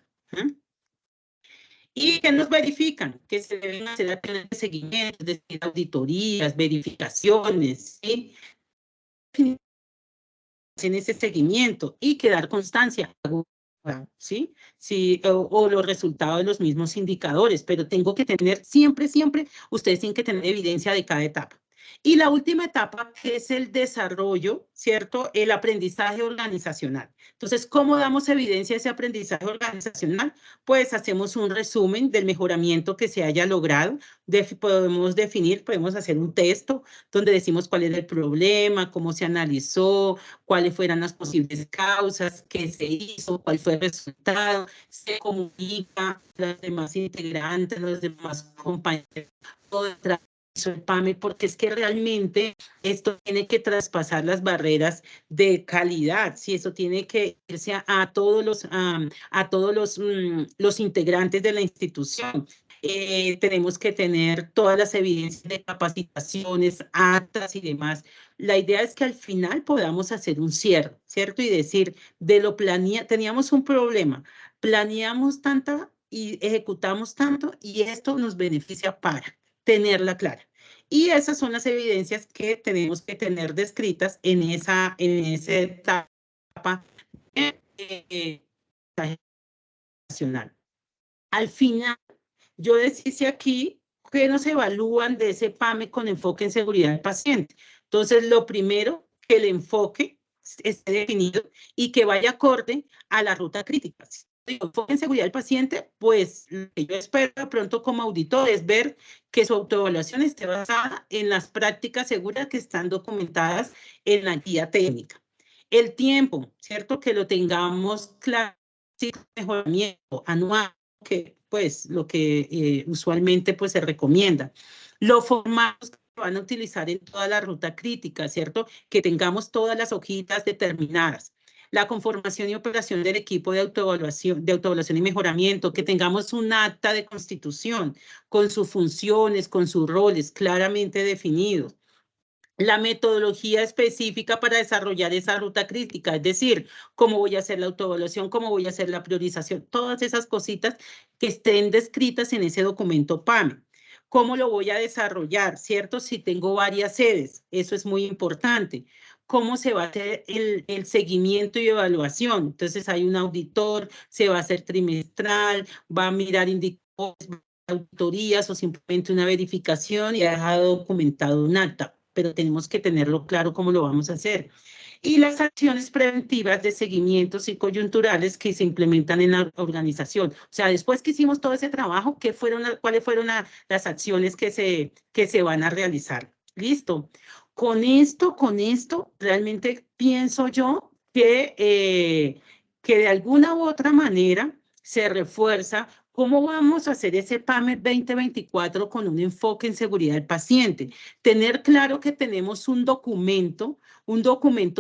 ¿Y que nos verifican? Que se deben hacer acciones de seguimiento, es decir, auditorías, verificaciones, ¿sí? En ese seguimiento y que dar constancia. ¿sí? Sí, o los resultados de los mismos indicadores, pero tengo que tener siempre, ustedes tienen que tener evidencia de cada etapa. Y la última etapa, que es el desarrollo, ¿cierto? El aprendizaje organizacional. Entonces, ¿cómo damos evidencia de ese aprendizaje organizacional? Pues hacemos un resumen del mejoramiento que se haya logrado. Podemos hacer un texto donde decimos cuál era el problema, cómo se analizó, cuáles fueran las posibles causas, qué se hizo, cuál fue el resultado, se comunica a los demás integrantes, los demás compañeros, todo el PAME, porque es que realmente esto tiene que traspasar las barreras de calidad, ¿sí? Eso tiene que irse a todos los integrantes de la institución. Tenemos que tener todas las evidencias de capacitaciones, actas y demás. La idea es que al final podamos hacer un cierre, ¿cierto? Y decir, teníamos un problema, planeamos tanto y ejecutamos tanto y esto nos beneficia para tenerla clara. Y esas son las evidencias que tenemos que tener descritas en esa etapa nacional. Al final, yo decía aquí que nos evalúan de ese PAME con enfoque en seguridad del paciente. Entonces, lo primero, que el enfoque esté definido y que vaya acorde a la ruta crítica. Si digo enfoque en seguridad del paciente, pues lo que yo espero de pronto como auditor es ver que su autoevaluación esté basada en las prácticas seguras que están documentadas en la guía técnica. El tiempo, ¿cierto? Que lo tengamos claro, mejoramiento anual, que pues lo que usualmente pues se recomienda. Los formatos que van a utilizar en toda la ruta crítica, ¿cierto? Que tengamos todas las hojitas determinadas. La conformación y operación del equipo de autoevaluación y mejoramiento, que tengamos un acta de constitución con sus funciones, con sus roles claramente definidos. La metodología específica para desarrollar esa ruta crítica, es decir, cómo voy a hacer la autoevaluación, cómo voy a hacer la priorización, todas esas cositas que estén descritas en ese documento PAME. ¿Cómo lo voy a desarrollar? ¿Cierto? Si tengo varias sedes, eso es muy importante. ¿Cómo se va a hacer el seguimiento y evaluación? Entonces hay un auditor, se va a hacer trimestral, va a mirar indicadores, auditorías o simplemente una verificación y ha dejado documentado un acta, pero tenemos que tenerlo claro cómo lo vamos a hacer. Y las acciones preventivas de seguimientos y coyunturales que se implementan en la organización. O sea, después que hicimos todo ese trabajo, ¿cuáles fueron las acciones que se van a realizar? Listo. Con esto, realmente pienso yo que de alguna u otra manera se refuerza cómo vamos a hacer ese PAME 2024 con un enfoque en seguridad del paciente. Tener claro que tenemos un documento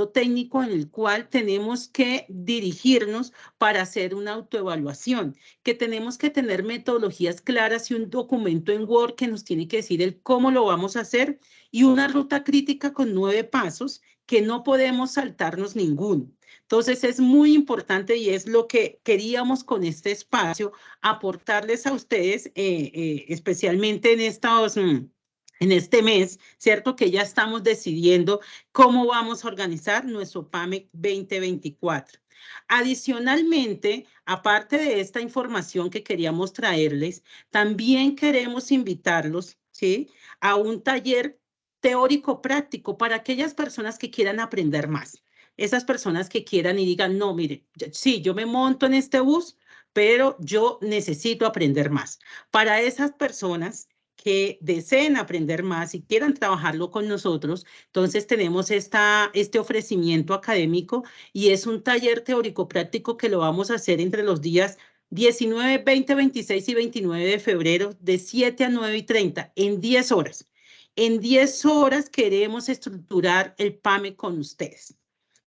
técnico en el cual tenemos que dirigirnos para hacer una autoevaluación, que tenemos que tener metodologías claras y un documento en Word que nos tiene que decir el cómo lo vamos a hacer y una ruta crítica con 9 pasos que no podemos saltarnos ninguno. Entonces es muy importante y es lo que queríamos con este espacio, aportarles a ustedes, especialmente en este mes, ¿cierto? Que ya estamos decidiendo cómo vamos a organizar nuestro PAME 2024. Adicionalmente, aparte de esta información que queríamos traerles, también queremos invitarlos, ¿sí? A un taller teórico práctico para aquellas personas que quieran aprender más. Esas personas que quieran y digan, no, mire, sí, yo me monto en este bus, pero yo necesito aprender más. Para esas personas que deseen aprender más y quieran trabajarlo con nosotros, entonces tenemos este ofrecimiento académico y es un taller teórico práctico que lo vamos a hacer entre los días 19, 20, 26 y 29 de febrero de 7 a 9 y 30 en 10 horas. En 10 horas queremos estructurar el PAME con ustedes,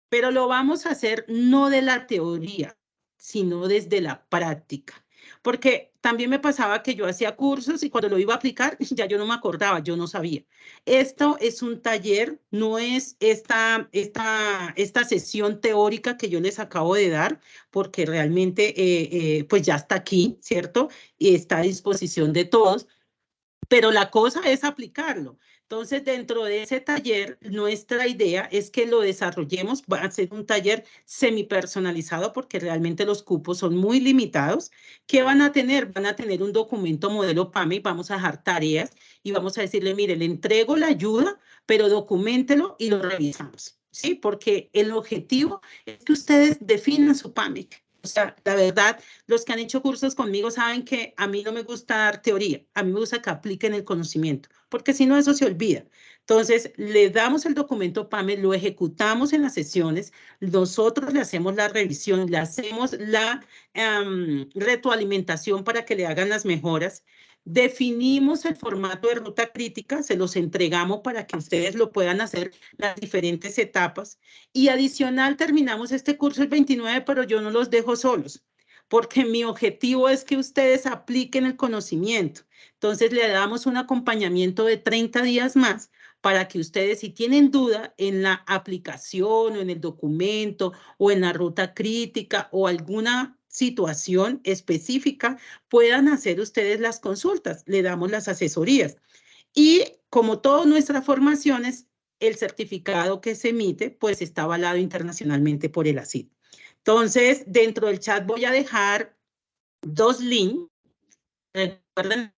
pero lo vamos a hacer no de la teoría, sino desde la práctica. Porque también me pasaba que yo hacía cursos y cuando lo iba a aplicar ya yo no me acordaba, yo no sabía. Esto es un taller, no es esta sesión teórica que yo les acabo de dar, porque realmente pues ya está aquí, ¿cierto? Y está a disposición de todos. pero la cosa es aplicarlo. Entonces, dentro de ese taller, nuestra idea es que lo desarrollemos. Va a ser un taller semipersonalizado porque realmente los cupos son muy limitados. ¿Qué van a tener? Van a tener un documento modelo PAME y vamos a dejar tareas y vamos a decirle, mire, le entrego la ayuda, pero documéntelo y lo revisamos. ¿Sí? Porque el objetivo es que ustedes definan su PAME. O sea, la verdad, los que han hecho cursos conmigo saben que a mí no me gusta dar teoría, a mí me gusta que apliquen el conocimiento, porque si no eso se olvida. Entonces, le damos el documento PAME, lo ejecutamos en las sesiones, nosotros le hacemos la revisión, le hacemos la retroalimentación para que le hagan las mejoras, definimos el formato de ruta crítica, se los entregamos para que ustedes lo puedan hacer las diferentes etapas. Y adicional, terminamos este curso el 29, pero yo no los dejo solos, porque mi objetivo es que ustedes apliquen el conocimiento. Entonces, le damos un acompañamiento de 30 días más para que ustedes, si tienen duda en la aplicación o en el documento o en la ruta crítica o alguna situación específica, puedan hacer ustedes las consultas, le damos las asesorías. Y como todas nuestras formaciones, el certificado que se emite, pues está avalado internacionalmente por el ACID. Entonces, dentro del chat voy a dejar 2 links. Recuerden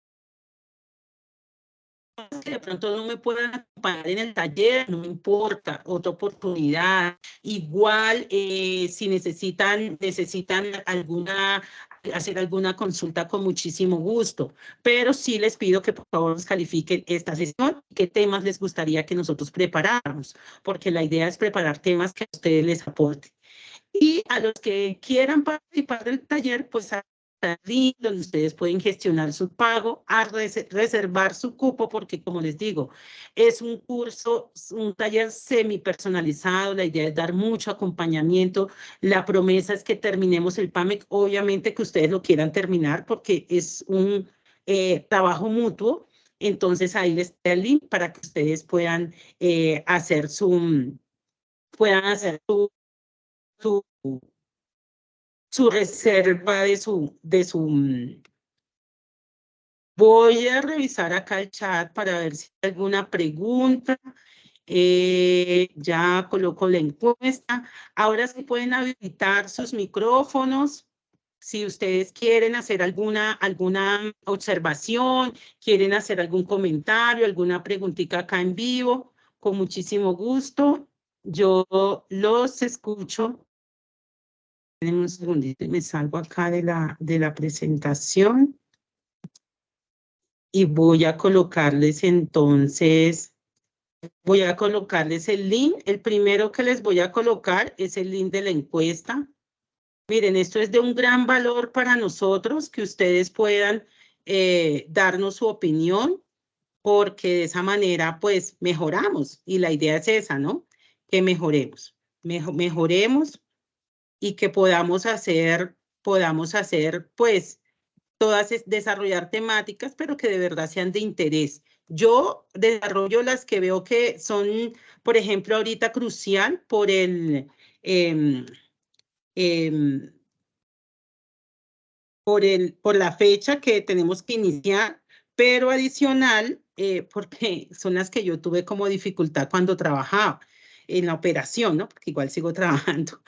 que de pronto no me puedan acompañar en el taller, no me importa, otra oportunidad. Igual, si necesitan hacer alguna consulta, con muchísimo gusto, pero sí les pido que por favor nos califiquen esta sesión, qué temas les gustaría que nosotros preparáramos, porque la idea es preparar temas que a ustedes les aporten. Y a los que quieran participar del taller, pues link donde ustedes pueden gestionar su pago, a reservar su cupo, porque como les digo, es un curso, un taller semipersonalizado, la idea es dar mucho acompañamiento, la promesa es que terminemos el PAMEC, obviamente que ustedes lo quieran terminar porque es un trabajo mutuo, entonces ahí les está el link para que ustedes puedan hacer su reserva de su. Voy a revisar acá el chat para ver si hay alguna pregunta. Ya coloco la encuesta. Ahora sí pueden habilitar sus micrófonos. Si ustedes quieren hacer alguna observación, quieren hacer algún comentario, alguna preguntita acá en vivo, con muchísimo gusto. Yo los escucho. Un segundito, me salgo acá de la presentación y voy a colocarles entonces, voy a colocarles el link. El primero que les voy a colocar es el link de la encuesta. Miren, esto es de un gran valor para nosotros, que ustedes puedan darnos su opinión, porque de esa manera pues mejoramos y la idea es esa, ¿no? Que mejoremos, mejoremos. Y que podamos hacer pues desarrollar temáticas, pero que de verdad sean de interés. Yo desarrollo las que veo que son, por ejemplo, ahorita crucial por por la fecha que tenemos que iniciar, pero adicional, porque son las que yo tuve como dificultad cuando trabajaba en la operación, ¿no? Porque igual sigo trabajando.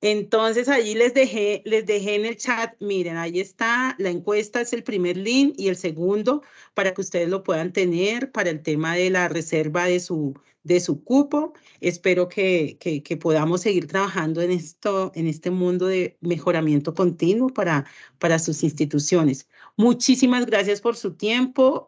Entonces, allí les dejé en el chat, miren, ahí está, la encuesta es el primer link y el segundo para que ustedes lo puedan tener para el tema de la reserva de su cupo. Espero que podamos seguir trabajando en este mundo de mejoramiento continuo para sus instituciones. Muchísimas gracias por su tiempo.